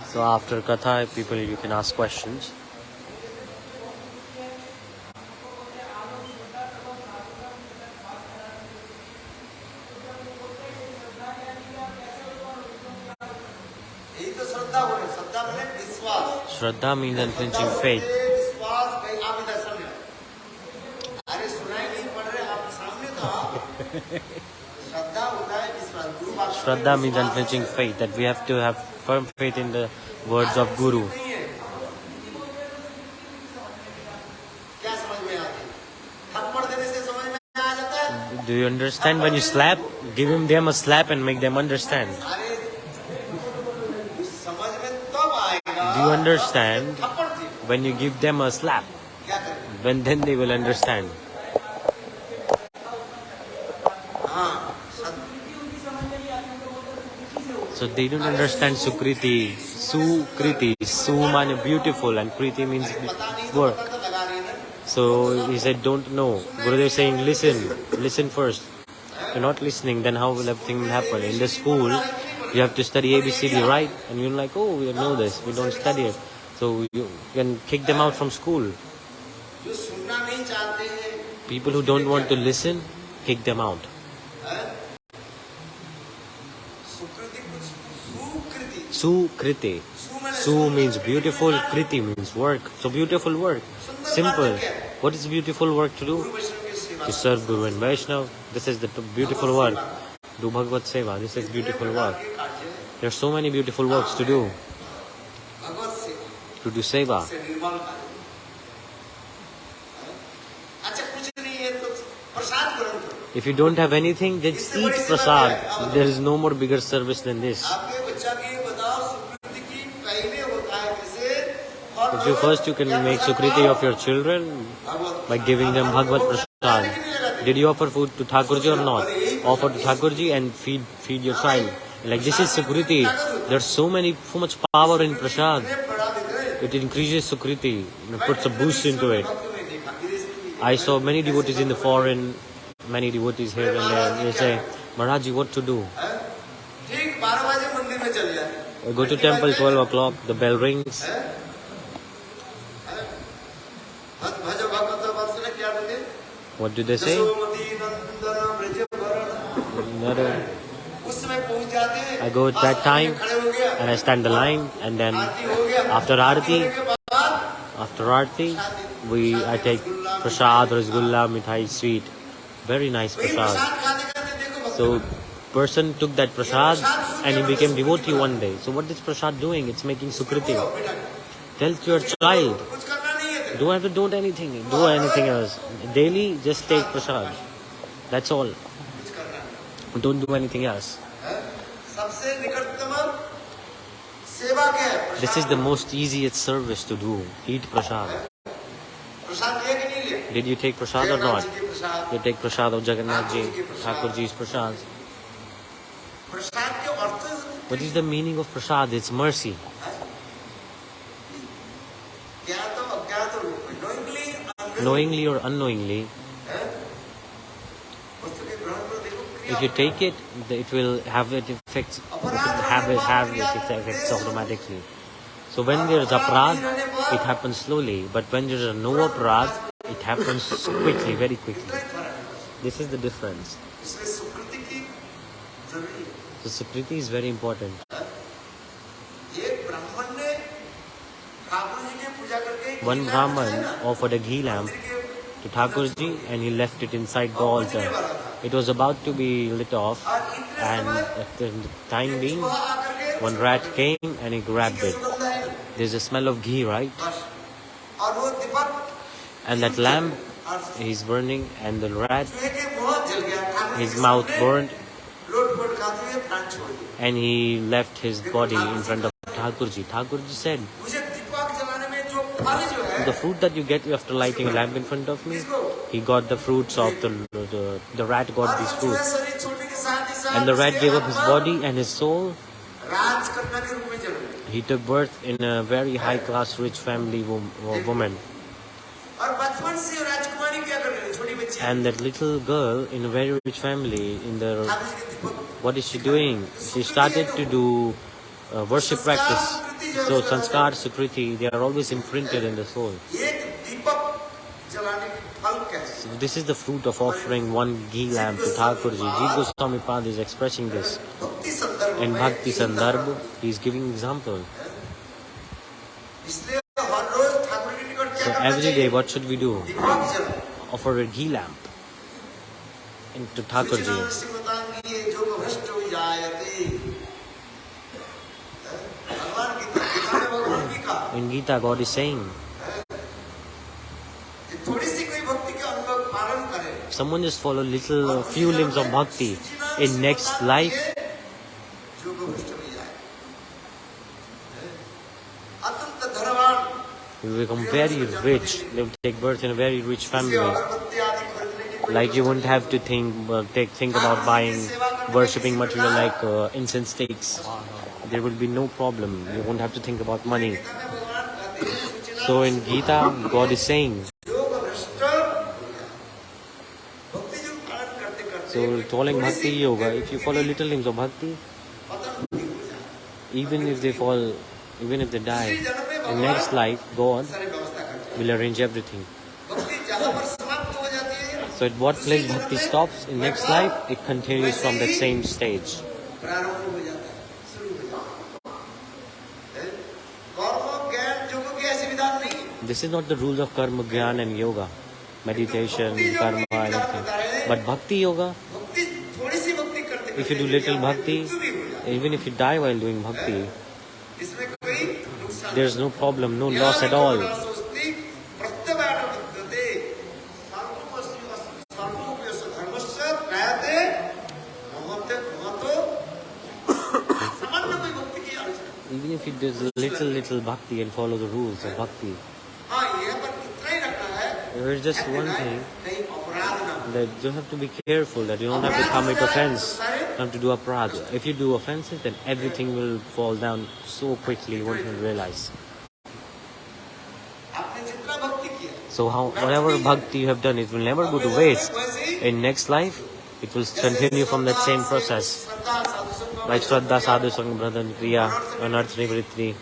So after Katha, people, you can ask questions. Shraddha means unflinching faith. Shraddha means unflinching faith, that we have to have firm faith in the words of Guru. Do you understand when you slap? Give them a slap and make them understand. Do you understand when you give them a slap? Then they will understand. So they don't understand Sukriti. Sukriti. Su means beautiful and Kriti means work. So he said, don't know. Gurudev is saying, listen first. If you're not listening, then how will everything happen? In the school, you have to study ABCD, right? And you're like, oh, we know this, we don't study it. So you can kick them out from school. People who don't want to listen, kick them out. Sukriti. Su means beautiful, Kriti means work. So beautiful work. Simple. What is beautiful work to do? To serve Guru and Vaishnava. This is the beautiful work. Do Bhagavad Seva. This is beautiful work. There are so many beautiful works to do. To do Seva. If you don't have anything, just eat prasad. There is no more bigger service than this. First you can make Sukriti of your children by giving them Bhagavad Prasad. Did you offer food to Thakurji or not? Offer to Thakurji and feed your child. Like, this is Sukriti. There's so much power in Prasad. It increases Sukriti. It puts a boost into it. I saw many devotees in the foreign, many devotees here and there. They say, Maharaji, what to do? I go to temple 12 o'clock, the bell rings. What do they say? I go at that time and I stand the line, and then after Arati, I take prasad, rasgulla, mithai, sweet. Very nice prasad. So person took that prasad and he became devotee one day. So what is prasad doing? It's making Sukriti. Tell to your child, don't have to do anything else. Daily, just take prasad. That's all. Don't do anything else. सबसे निकटतम सेवा क्या है? This is the most easiest service to do. Eat prasad. प्रसाद लिया कि नहीं लिया? Did you take prasad or not? Jagannath ji के प्रसाद। You take prasad of Jagannatha ji, Thakur ji's prasad. प्रसाद के अर्थ What is the meaning of prasad? It's mercy. ज्ञात और अज्ञात रूप में, Knowingly or unknowingly, वस्तु के ग्रहण पर देखो क्रिया। if you take it, it will have its effects. It will have its effects automatically. So when there is aparad, it happens slowly. But when there is no aparad, it happens quickly, very quickly. This is the difference. इसलिए सुकृति की जरूरी है। So Sukriti is very important. एक ब्राह्मण ने ठाकुर जी की पूजा करके One Brahman offered a ghee lamp to Thakur ji and he left it inside the altar. It was about to be lit off, and at the time being, one rat came and he grabbed it. There's a smell of ghee, right? और वो दीपक And that lamp is burning, and the rat, चूहे के मुंह जल गया, Thakur ji his के mouth सामने burned, लोट-पोट खाते हुए प्राण छोड़ दिए। and he left his body in front of Thakur ji. Thakur ji said, मुझे दीपक जलाने में जो फल जो है, the fruit that you get after lighting a lamp in front of me, he got the fruits of the rat got these fruits. शरीर छोड़ने के साथ ही साथ And the rat gave up his body and his soul. राजकन्या के रूप में जन्म लिया। He took birth in a very high-class, rich family woman. और बचपन से राजकुमारी क्या कर रही है, छोटी बच्ची। And that little girl in a very rich family, Thakur ji के दीपक what is she doing? She started to do worship practice. So sanskar, sukriti, they are always imprinted in the soul. एक दीपक जलाने के फल क्या है? So this is the fruit of offering one ghee lamp to Thakur ji. Gosvami Pad is expressing this. भक्ति संदर्भ In में Bhakti Sandarbha, he is giving example. इसलिए हर रोज ठाकुर के निकट क्या So करना every चाहिए? day, what should we do? दीपक जलाओ। Offer a ghee lamp to Thakur ji. सूचना सिमतांगी ये जो भ्रष्ट हो जायते। भगवान गीता में भगवान की कहा, In Gita, God is saying, थोड़ी सी कोई भक्ति के अनुभव पालन करे, if someone just follow few limbs of bhakti, in next life, जो भ्रष्ट हो जाए। अत्यंत धनवान, you will become very rich. They will take birth in a very rich family. अगरबत्ती आदि खरीदने की कोई Like you won't have to think about buying, worshipping material like incense sticks. There will be no problem. You won't have to think about money. भगवान कहते हैं, सूचना So in Gita, God is saying, जो भ्रष्ट हो जाए। भक्ति जो पालन करते करते so following bhakti yoga, if you follow little limbs of bhakti, पतन नहीं हो जाए। even if they fall, even if they die, in next life, God सारी व्यवस्था करते हैं। will arrange everything. भक्ति जहाँ पर समाप्त हो जाती है, So at what place bhakti stops, in next life, it continues from that same stage. प्रारंभ हो जाता है, शुरू हो जाता है। कर्म ज्ञान योग की ऐसी विधान नहीं है। This is not the rules of karma, jnana and yoga, meditation, karma, anything. But bhakti yoga, भक्ति थोड़ी सी भक्ति करते if you do little bhakti, even if you die while doing bhakti, इसमें कोई नुकसान there's no problem, no loss at all. सोचती प्रत्यवाद विद्यते सर्वोपयोस्य धर्मस्य न्यायते महत्ते महतो सामान्य कोई भक्ति की आलोचना। Even if you do little bhakti and follow the rules of bhakti, हाँ, यहाँ पर इतना ही रखना है, there is just one thing कहीं अपराध ना हो। that you have to be careful that you don't have to commit offense, you have to do aparad. If you do offenses, then everything will fall down so quickly, you won't even realize. आपने जितना भक्ति किया, So whatever bhakti you have done, it will never go to waste. In next life, it will continue from that same process. श्रद्धा साधु संग Like Shraddha, Sadhu, Sangha, Bradhan, Kriya, Anarth, Nivritti.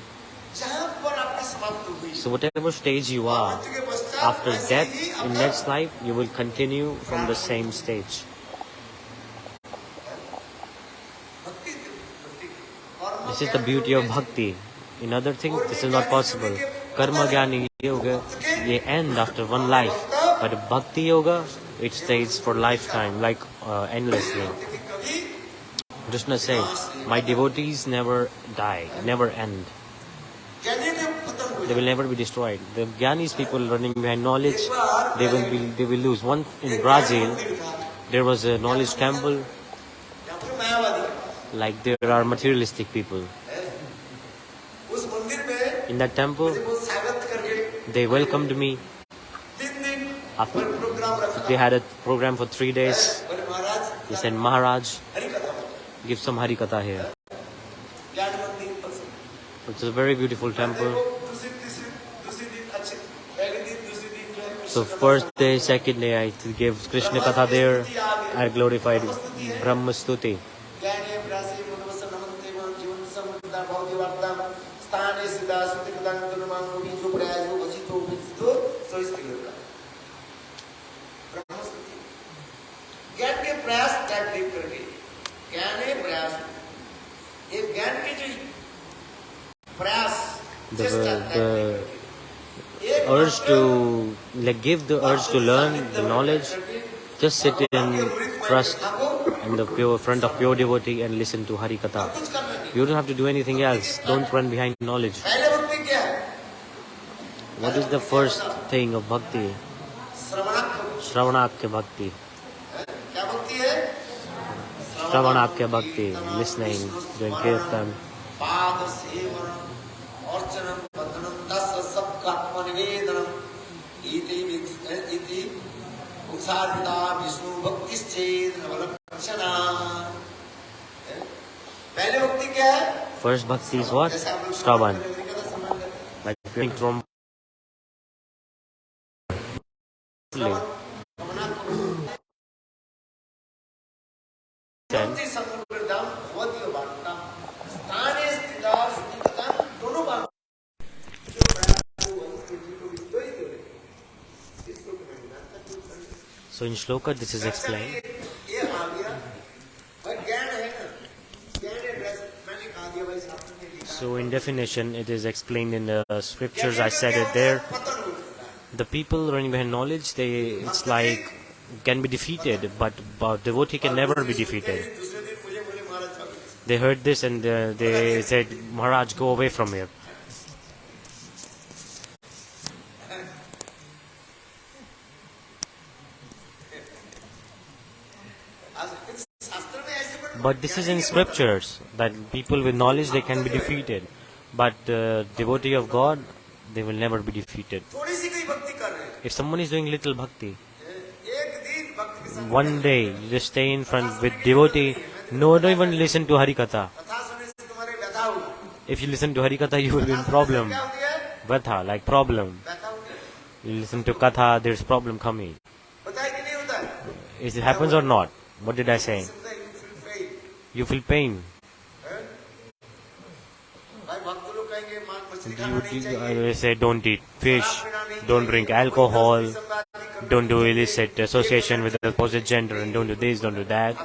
जहाँ पर आपकी समाप्त हुई, So whatever stage you are, मृत्यु के पश्चात after वैसे death, he in next life, you will continue from the same stage. भक्ति भक्ति कर्म This is the beauty of bhakti. In other things, this is not possible. Karma, jnana, yoga, they end after one life. But bhakti yoga, it stays for lifetime, like endlessly. कभी Krishna said, my devotees never die, never end. ज्ञानी के पतन हुए। They will never be destroyed. The Gyanis people running behind knowledge, they will lose. One in Brazil, there was a knowledge temple. या फिर मायावादी, like there are materialistic people. उस मंदिर में In that temple, मुझे बहुत स्वागत करके they welcomed me. 3 दिन After प्रोग्राम रखा। they had a program for 3 days. बोले महाराज They said, Maharaj, हरिकथा give some Hari-katha here. ज्ञान मंदिर पर It's a very beautiful temple. दूसरी दिन अच्छे पहले दिन दूसरी दिन जो है So first day, second day, I gave Krishna Katha there. I glorified Brahma Stuti. ज्ञाने ब्रासे मनवस नमन्ते मान जीवन समृद्धा भौति वार्ताम स्थाने सिद्धा सुति कदान दुर्मान होगी जो प्रयास हो वचितो विचितो सो इस क्लियर का ब्रह्म स्तुति ज्ञान के प्रयास त्याग देख करके ज्ञाने प्रयास ये ज्ञान के जो प्रयास The urge to give the urge to learn the knowledge, just sit in trust in the pure front of pure devotee and listen to Hari-katha. You don't have to do anything else. Don't run behind knowledge. What is the first thing of bhakti? Shravanakya bhakti. Shravanakya bhakti, listening, doing kirtan. First bhakti is what? Shravan. Like going from So in shloka this is explained. So in definition it is explained in the scriptures. I said it there. The people running behind knowledge, it's like can be defeated, but devotee can never be defeated. They heard this and they said, Maharaj, go away from here. But this is in scriptures that people with knowledge they can be defeated, but devotee of God they will never be defeated. If someone is doing little bhakti, one day you just stay in front with devotee, no, don't even listen to Hari-katha. If you listen to Hari-katha, you will be in problem. Vatha, like problem. You listen to Katha, there's problem coming. Is it happens or not? What did I say? You feel pain. I say don't eat fish, don't drink alcohol, don't do illicit association with the opposite gender, and don't do this, don't do that,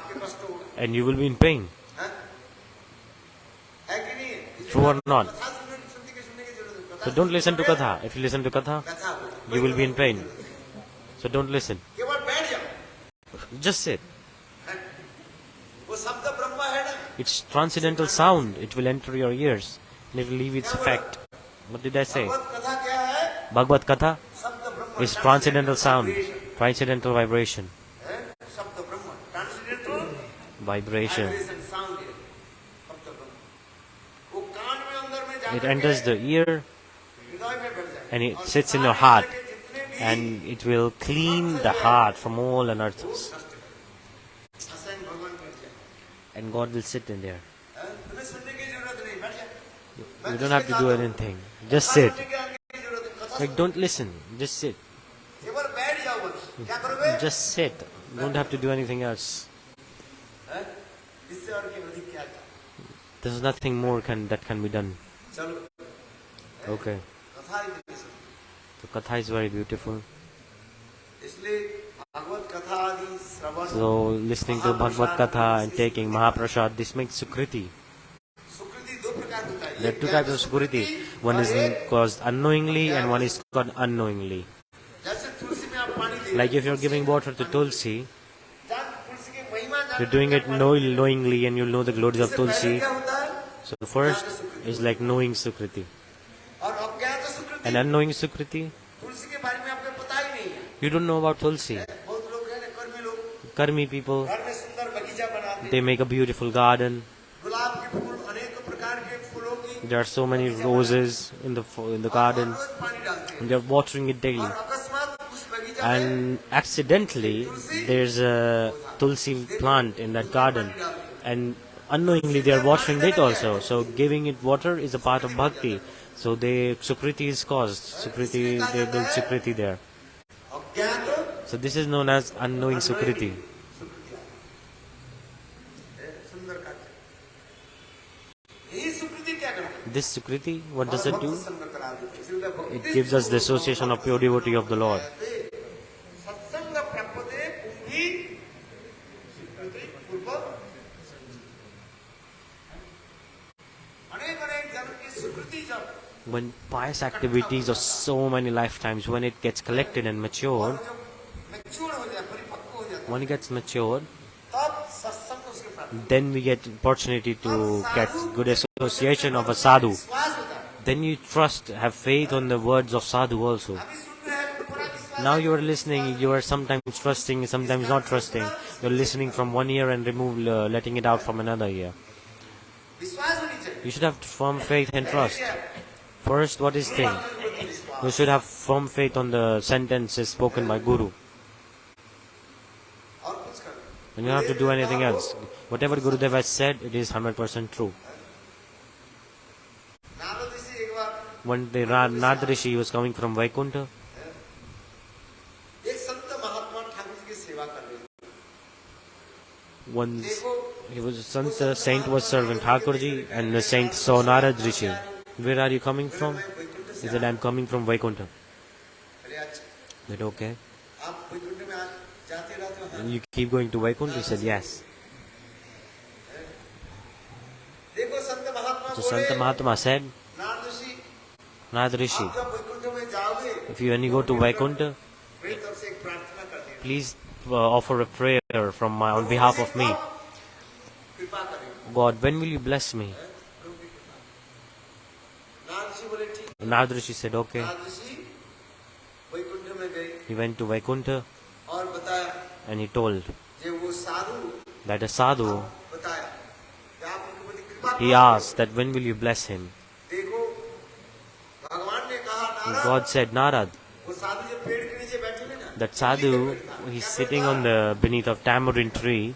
and you will be in pain. True or not? So don't listen to Katha. If you listen to Katha, you will be in pain. So don't listen. Just sit. It's transcendental sound. It will enter your ears and it will leave its effect. What did I say? Bhagavad Katha is transcendental sound, transcendental vibration. Vibration. It enters the ear and it sits in your heart, and it will clean the heart from all unearths. And God will sit in there. You don't have to do anything. Just sit. Like don't listen. Just sit. Just sit. Don't have to do anything else. There's nothing more that can be done. Okay. So Katha is very beautiful. So listening to Bhagavad Katha and taking Mahaprasad, this makes Sukriti. There are two types of Sukriti. One is caused unknowingly and one is caused unknowingly. Like if you're giving water to Tulsi, you're doing it knowingly and you'll know the glories of Tulsi. So the first is like knowing Sukriti. And unknowing Sukriti, you don't know about Tulsi. Karmi people, they make a beautiful garden, There are so many roses in the garden, रोज पानी डालते हैं and they are watering it daily. और अकस्मात उस बगीचा में And accidentally, there's a tulsi plant in that garden, and unknowingly they are watering it also. So giving it water is a part of bhakti. So Sukriti is caused. Sukriti, they build Sukriti there. अज्ञात So this is known as unknowing Sukriti. सुकृति सुंदर कार्य यही सुकृति क्या करता है This Sukriti, what does it do? संग करा देते हैं। इसलिए भक्ति It gives us the association of pure devotee of the Lord. सत्संग प्राप्ते पुंगी सुकृति पूर्व अनेक अनेक जन्म की सुकृति जब When pious activities of so many lifetimes, when it gets collected and matured, जो मैच्योर हो जाए परिपक्व हो जाता when it gets matured, है तब सत्संग उसके प्राप्त then we get opportunity to get good association of a sadhu. विश्वास होता है Then you trust, have faith on the words of sadhu also. अभी सुन रहे हैं पूरा विश्वास Now you are listening, you are sometimes trusting, sometimes not trusting. You are listening from one ear and letting it out from another ear. विश्वास होनी चाहिए You should have firm faith and trust. First, what is thing? विश्वास You should have firm faith on the sentences spoken by Guru. और कुछ करना And you don't have to do anything else. Whatever Gurudev has said, it is 100% true. Narad ऋषि एक बार When the Narada Rishi was coming from Vaikuntha, एक संत महात्मा ठाकुर जी की सेवा कर रहे थे once देखो he was saint was serving Thakurji, and the saint saw Narada Rishi. Where are you coming from? He said, I am coming from Vaikuntha. अरे अच्छा I said, okay. आप वैकुंठ में जाते रहते हो And you keep going to Vaikuntha? He said, yes. देखो संत महात्मा So बोले Sant Mahatma said, Narad ऋषि Narada Rishi, आप जब वैकुंठ में जाओगे when you go to Vaikuntha, मेरी तरफ से एक प्रार्थना कर देना please offer a prayer on behalf of me. कृपा करें God, when will you bless me? Narad ऋषि बोले ठीक Narada Rishi said, okay. Narad ऋषि वैकुंठ में गए He went to Vaikuntha और बताया and he told जे वो साधु that a sadhu, बताया कि आप उनके प्रति कृपा he asked that when will you bless him? देखो भगवान ने कहा नारद God said, Narad, वो साधु जो पेड़ के नीचे बैठे थे ना that sadhu, he's sitting on the beneath of tamarind tree,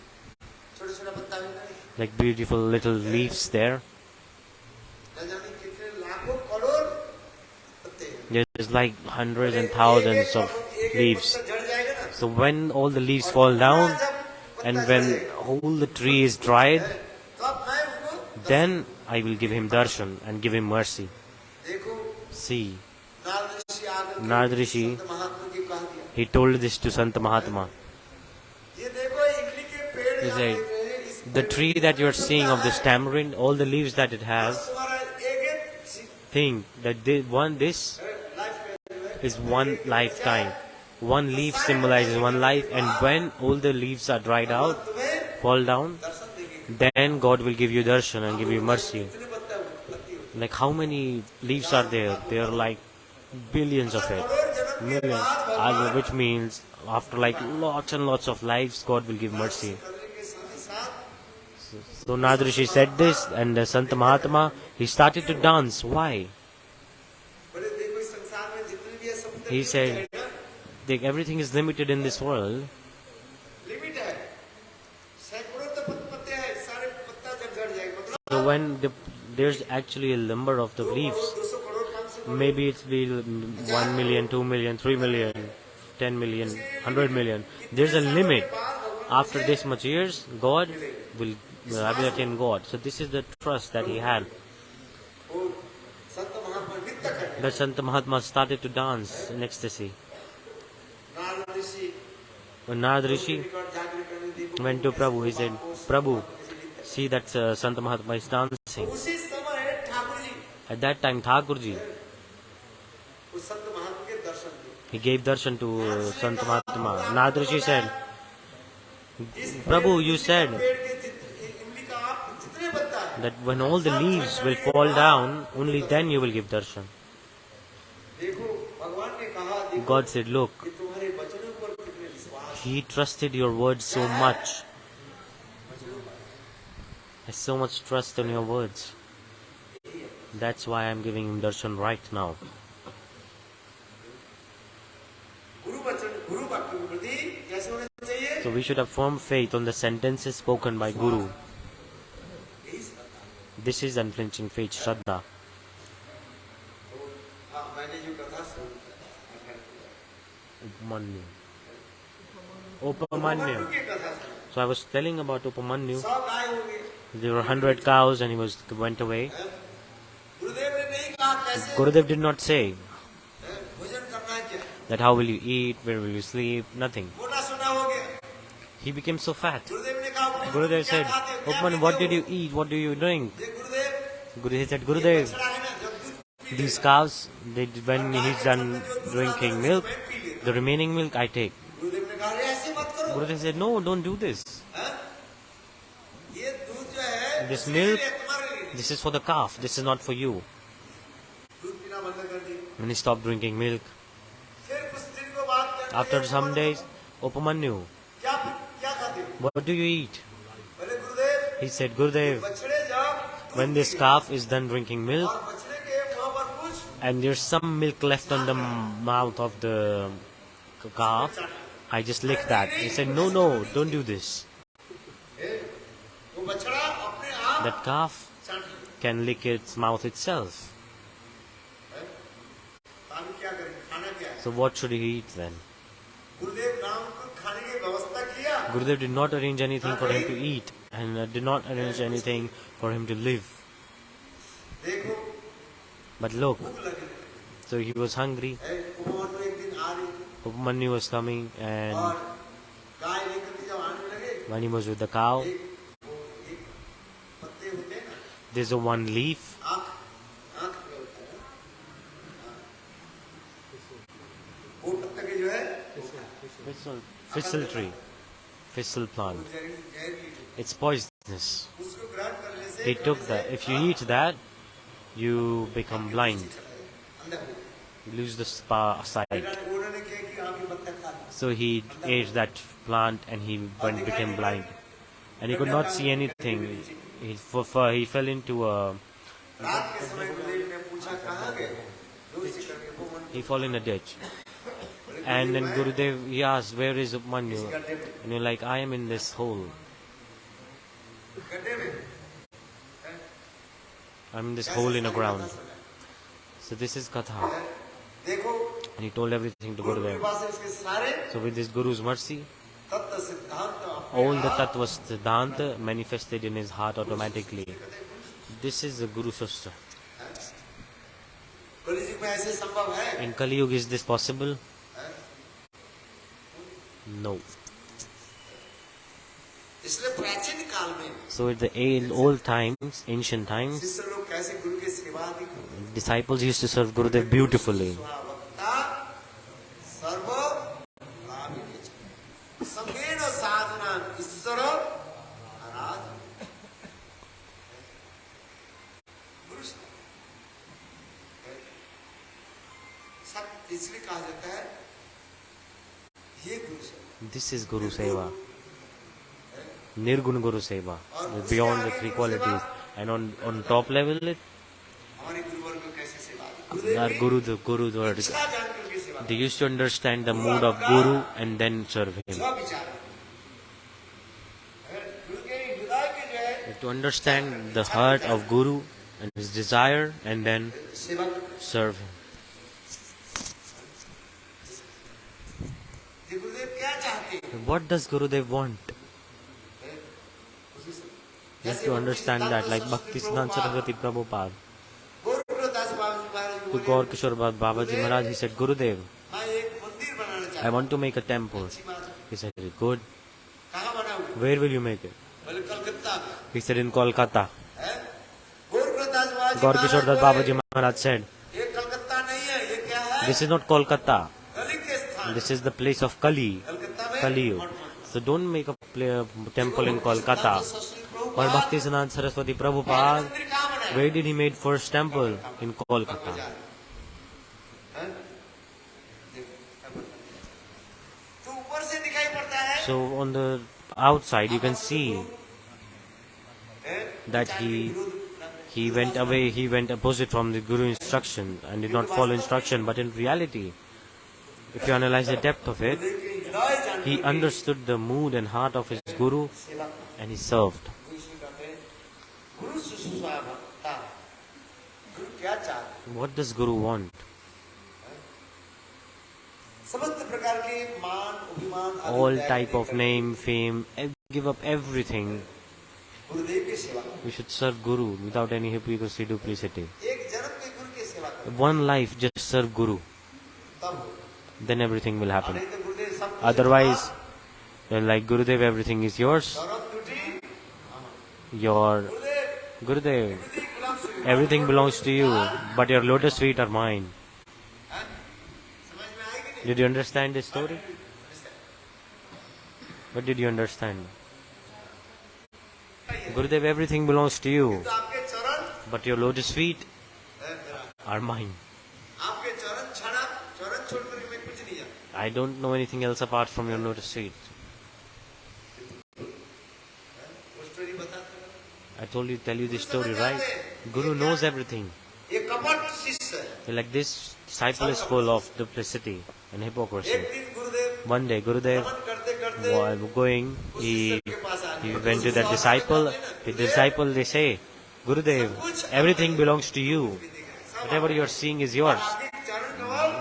छोटा छोटा पत्ता मिलता है like beautiful little leaves there. न जाने कितने लाखों करोड़ पत्ते हैं There's like hundreds and thousands of leaves. जड़ जाएगा ना So when all the leaves fall down and when all the tree is dried, तो अब मैं उनको then I will give him darshan and give him mercy. देखो See, Narad ऋषि आकर Narada Rishi, संत महात्मा की कहा दिया he told this to Sant Mahatma. ये देखो इमली के पेड़ He यहाँ said, देख रहे हैं, इस the tree that you are seeing of this tamarind, all the leaves that it has, तुम्हारा एक think that this life is one lifetime. One leaf symbolizes one life, and when all the leaves are dried out, तुम्हें fall down, दर्शन देंगे then God will give you darshan and give you mercy. कितने पत्ती होती Like how many leaves are there? There are like billions of it. Crore जन्म के Millions. बाद Which means after like lots and lots of lives, God will give mercy. करने के साथ ही साथ So Narada Rishi said this, and Sant Mahatma, he started to dance. Why? बोले देखो इस संसार में जितने भी है सब He said, everything is limited in this world. Limit है सैकड़ों तो पत्ते हैं सारे पत्ता जब झड़ जाएगा मतलब So when there's actually a number of the leaves, 200 crore 500 crore maybe it's be 1 million, 2 million, 3 million, 10 million, 100 million. There's a limit. After this much years, God will attain God. So this is the trust that he had. और संत महात्मा नृत्य करते That Sant Mahatma started to dance in ecstasy. Narad Rishi When Narada Rishi निकट जाकर कहने देखो went to Prabhu, he said, Prabhu, see that Sant Mahatma is dancing. उसी समय Thakur ji At that time, Thakurji, उस संत महात्मा के दर्शन दिए he gave darshan to Sant Mahatma. Narada Rishi said, Prabhu, you said पेड़ के इमली का आप जितने पत्ता है that when all the leaves will fall down, only then you will give darshan. देखो भगवान ने कहा देखो God said, look, कि तुम्हारे वचनों पर कितने विश्वास he trusted your words so much. Has so much trust in your words. That's why I'm giving him darshan right now. So we should have firm faith on the sentences spoken by Guru. This is unflinching faith, Shraddha. Upamanyu. Upamanyu. So I was telling about Upamanyu. There were 100 cows and he went away. Gurudev did not say that how will you eat, where will you sleep, nothing. He became so fat. Gurudev said, Upamanyu, what did you eat, what do you drink? Gurudev said, Gurudev, these cows, when he's done drinking milk, the remaining milk I take. Gurudev said, no, don't do this. This milk, this is for the calf, this is not for you. And he stopped drinking milk. After some days, Upamanyu, what do you eat? He said, Gurudev, when this calf is done drinking milk, and there's some milk left on the mouth of the calf, I just lick that. He said, no, don't do this. That calf can lick its mouth itself. So what should he eat then? Gurudev did not arrange anything for him to eat and did not arrange anything for him to live. But look, so he was hungry. Upamanyu was coming, and when he was with the cow, there's a one leaf. Thistle tree, thistle plant. It's poisonous. He took that. If you eat that, you become blind. You lose the sight. So he ate that plant and he became blind. And he could not see anything. He fell into a... He fell in a ditch. And then Gurudev, he asked, where is Upamanyu? And you're like, I am in this hole. I'm in this hole in the ground. So this is Katha. And he told everything to Gurudev. So with this Guru's mercy, all the Tattva Siddhanta manifested in his heart automatically. This is the Guru Shastra. In Kali Yuga, is this possible? No. So at the old times, ancient times, disciples used to serve Gurudev beautifully. This is Guru Seva. Nirguna Guru Seva. Beyond the three qualities. And on top level, our Guru, they used to understand the mood of Guru and then serve him. To understand the heart of Guru and his desire and then serve him. What does Gurudev want? You have to understand that, like Bhakti-siddhanta Saraswati Prabhupada. To Gaur Kishore Babaji Maharaj, he said, Gurudev, I want to make a temple. He said, good. Where will you make it? He said, in Kolkata. Gaur Kishore Babaji Maharaj said, this is not Kolkata. This is the place of Kali. So don't make a temple in Kolkata. Or Bhakti-siddhanta Saraswati Prabhupada, where did he made first temple? In Kolkata. So on the outside you can see that he He went away, he went opposite from the Guru instruction and did not follow instruction. But in reality, if you analyze the depth of it, he understood the mood and heart of his Guru and he served. What does Guru want? All type of name, fame, give up everything. We should serve Guru without any hypocrisy, duplicity. One life, just serve Guru. Then everything will happen. Otherwise, like Gurudev, everything is yours. Your Gurudev, everything belongs to you, but your lotus feet are mine. Did you understand this story? What did you understand? Gurudev, everything belongs to you, but your lotus feet are mine. I don't know anything else apart from your lotus feet. I tell you this story, right? Guru knows everything. Like this disciple is full of duplicity and hypocrisy. One day Gurudev was going, he went to that disciple. The disciple, they say, Gurudev, everything belongs to you. Whatever you are seeing is yours,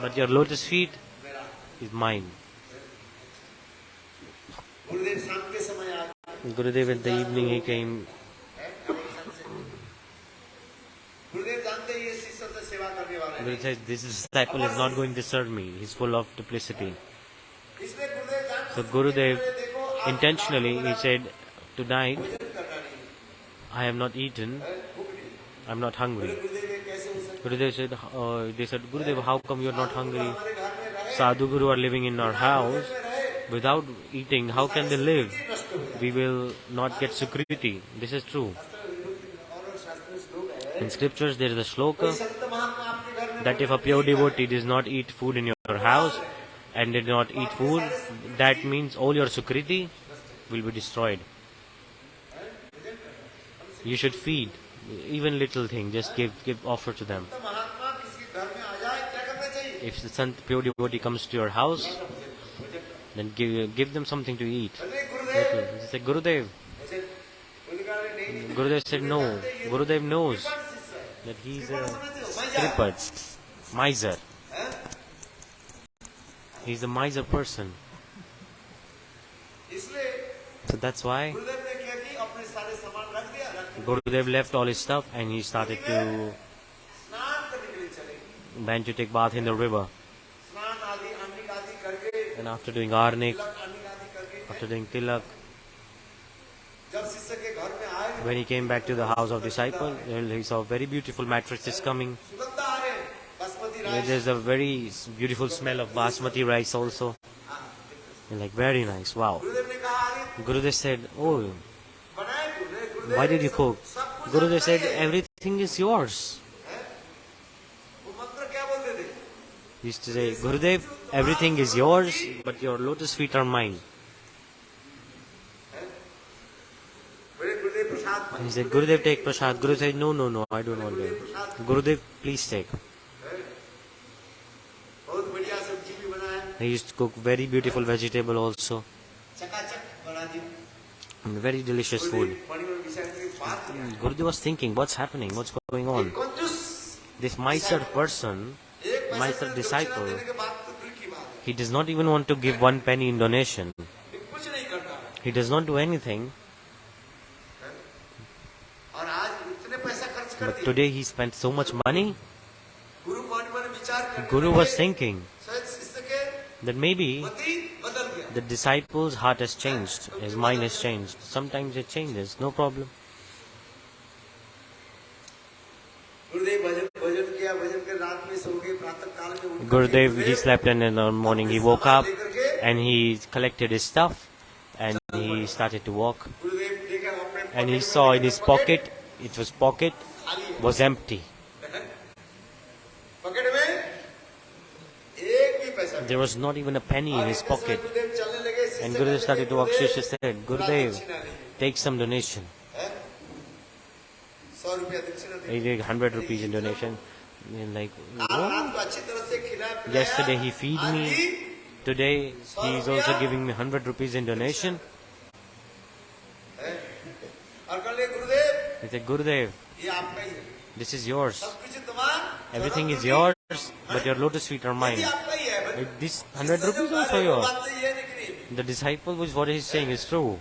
but your lotus feet is mine. Gurudev at the evening he came. Gurudev says, this disciple is not going to serve me. He's full of duplicity. So Gurudev intentionally, he said, tonight I have not eaten, I am not hungry. Gurudev said, they said, Gurudev, how come you are not hungry? Sadhu Guru are living in our house. Without eating, how can they live? We will not get Sukriti. This is true. In scriptures there is a shloka that if a pure devotee does not eat food in your house and did not eat food, that means all your Sukriti will be destroyed. You should feed, even little thing, just give offer to them. If the pure devotee comes to your house, then give them something to eat. He said, Gurudev. Gurudev said, no. Gurudev knows that he is a kripat, miser. He is a miser person. So that's why Gurudev left all his stuff and he started to went to take bath in the river. And after doing Arunik, after doing Tilak, when he came back to the house of disciple, he saw very beautiful mattresses coming. There's a very beautiful smell of basmati rice also. Like very nice, wow. Gurudev said, oh, why did you cook? Gurudev said, everything is yours. He used to say, Gurudev, everything is yours, but your lotus feet are mine. And he said, Gurudev, take prasad. Gurudev said, no, I don't want it. Gurudev, please take. He used to cook very beautiful vegetable also. And very delicious food. Gurudev was thinking, what's happening? What's going on? This miser person, miser disciple, he does not even want to give 1 penny in donation. He does not do anything. But today he spent so much money. Guru was thinking that maybe the disciple's heart has changed, his mind has changed. Sometimes it changes, no problem. Gurudev, he slept and in the morning he woke up and he collected his stuff and he started to walk. And he saw in his pocket, was empty. There was not even a penny in his pocket. And Gurudev started to walk. Shishya said, Gurudev, take some donation. 100 रुपया दक्षिणा दे, he gave 100 rupees in donation. And like, काल रात oh, को अच्छी तरह से खिलाया yesterday he feed आज me, भी today he is also giving me 100 rupees in donation. और कल गुरुदेव He said, Gurudev, ये आपका ही है, this is yours. सब कुछ तुम्हारा, Everything is yours, but your lotus feet are mine. ये आपका ही है। This 100 rupees also yours. The disciple, which what he is saying is true.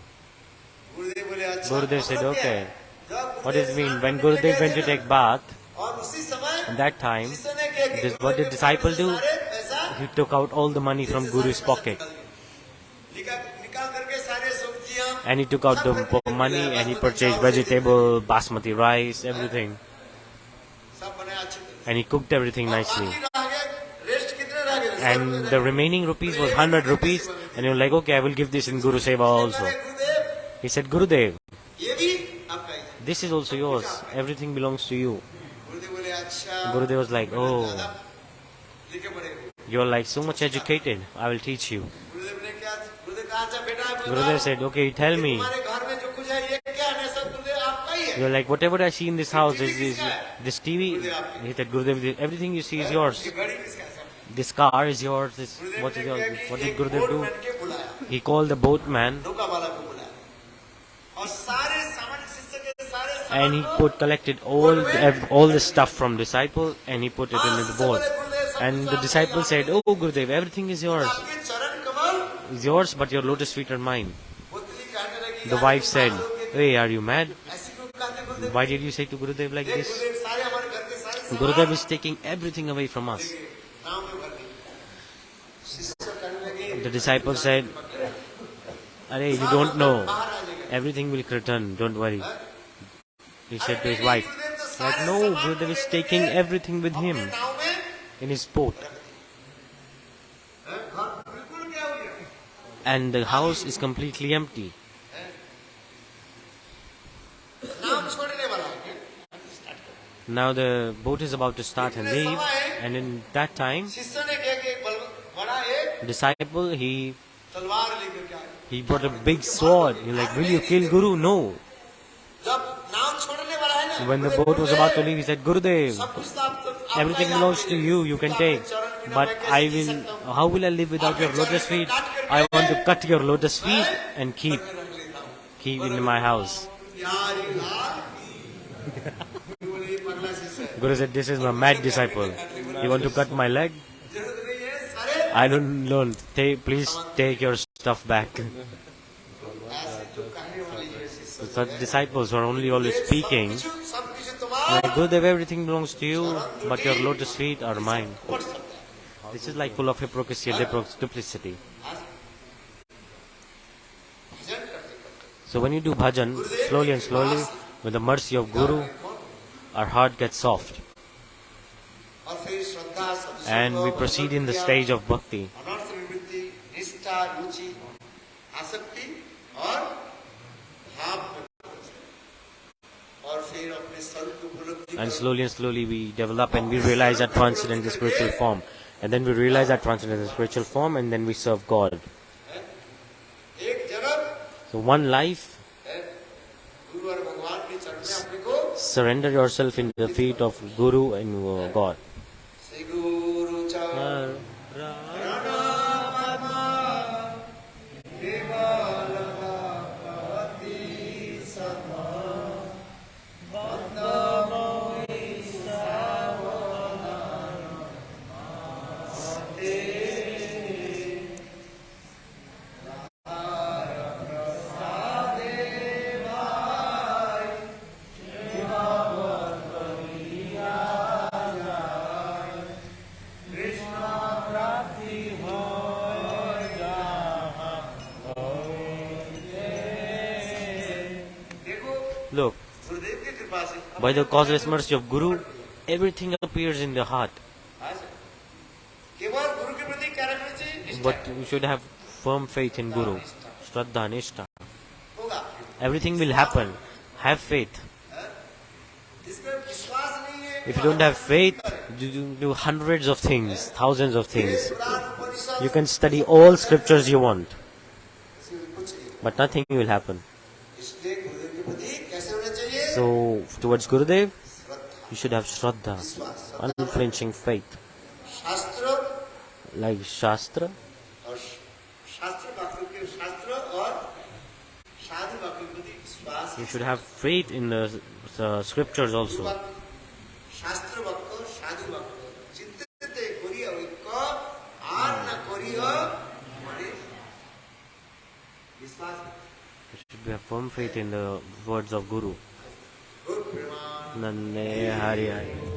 गुरुदेव बोले अच्छा, Gurudev said, मतलब क्या okay. है? What does it mean? When Gurudev went to take bath, और उसी समय at that time, शिष्य ने क्या किया? what did disciple do? सारे पैसा He took out all the money from Guru's pocket. निकाल करके सारे सब्जियां, And he took out the money and he purchased vegetable, basmati rice, everything. सब बनाया अच्छी तरह। And he cooked everything nicely. बाकी रह गए, रेस्ट कितने रह गए? And the remaining rupees was 100 rupees. And he was like, okay, I will give this in Guru Seva also. Gurudev He said, Gurudev, ये भी आपका ही है। this is also yours. Everything belongs to you. गुरुदेव बोले अच्छा, Gurudev was like, oh, लिखे पड़ेगा। you're like so much educated. I will teach you. गुरुदेव ने क्या? गुरुदेव कहा अच्छा बेटा, Gurudev said, okay, tell me. तुम्हारे घर में जो कुछ है ये क्या है? सब गुरुदेव आपका ही है। You're like, whatever I see in this house is this TV. He said, Gurudev, everything you see is yours. ये घड़ी किसका है? सब This car is yours. This, Gurudev what ने is क्या yours? कि What did एक Gurudev बोट do? बन के बुलाया, He called the boatman नौका वाला को बुलाया, और सारे सामान शिष्य के सारे and he सामान collected all the stuff from disciple and he put it in the boat. And the disciple said, oh Gurudev, everything is yours. आपके चरण कमल It's yours, but your lotus feet are mine. पुतली कहने लगी, The wife said, hey, are you mad? ऐसी क्यों कहते गुरुदेव? Why did you say to Gurudev like this? गुरुदेव सारे हमारे घर के सारे सामान Gurudev is taking everything away from us. नाव में भर दी। शिष्य कहने लगे, The disciple said, Are, you don't know. Maharaj Everything will return, don't worry. He said to his wife, like, no, Gurudev is taking everything with him नाव में in his boat. घर बिल्कुल क्या हो गया? And the house is completely empty. नाम छोड़ने वाला है। Now the boat is about to start and leave. And in that time, शिष्य ने क्या कि एक बड़ा एक disciple, he तलवार लेकर के आया। brought a big sword. He's like, will you kill Guru? No. जब नाव छोड़ने वाला है ना, When the boat was about to leave, he said, Gurudev, सब कुछ तो आपका everything ही belongs आपका to ही है। you, you can तो take. आपके चरण बिना But मैं कैसे I जी will, सकता हूँ? how will I live without your lotus feet? I want to cut your lotus feet and keep in my house. यार ये लाल बोले ये पगला शिष्य है। Guru said, this is my mad disciple. You want to cut my leg? जरूरत नहीं है सारे I don't know. Please take your stuff back. ऐसे जो कहने वाले ये शिष्य Such disciples who are only always speaking, सब कुछ तुम्हारा like, Gurudev, everything belongs to you, but your lotus feet are mine. पढ़ सकता है। This is like full of hypocrisy and duplicity. भजन करते करते So when you do bhajan, slowly and slowly, with the mercy of Guru, our heart gets soft. और फिर श्रद्धा सत्संग And we proceed in the stage of bhakti. अनर्थ निवृत्ति निष्ठा रुचि आसक्ति और भाव में और फिर अपने स्वरूप को उपलब्धि And slowly we develop and we realize that transcendent the spiritual form. And then we realize that transcendent the spiritual form and then we serve God. एक जन्म So one life, गुरु और भगवान के चरण में अपने को surrender yourself in the feet of Guru and God. Shri गुरु चरण Look, गुरुदेव की कृपा से by the causeless mercy of Guru, everything appears in the heart. केवल गुरु के प्रति क्या रखना चाहिए? निष्ठा But we should have firm faith in Guru. Shraddha, Nishtha. होगा। Everything will happen. Have faith. इसमें विश्वास नहीं है। If you don't have faith, you do hundreds of things, thousands of things. Purana Upanishad You can study all scriptures you want, इसमें कुछ नहीं। but nothing will happen. इसलिए गुरुदेव के प्रति कैसे होना चाहिए? So, towards Gurudev, Shraddha. you should have Shraddha, Vishwas. Shraddha unflinching faith. Shastra Like Shastra, और शास्त्र वाक्यों के शास्त्र और साधु वाक्यों के प्रति विश्वास you should have faith in the scriptures also. शास्त्र वाक्य साधु वाक्य चिंतित करिय ঐক্য আর না করিয় মানে विश्वास You should have firm faith in the words of Guru. Guru Prema Nande Hari Hari.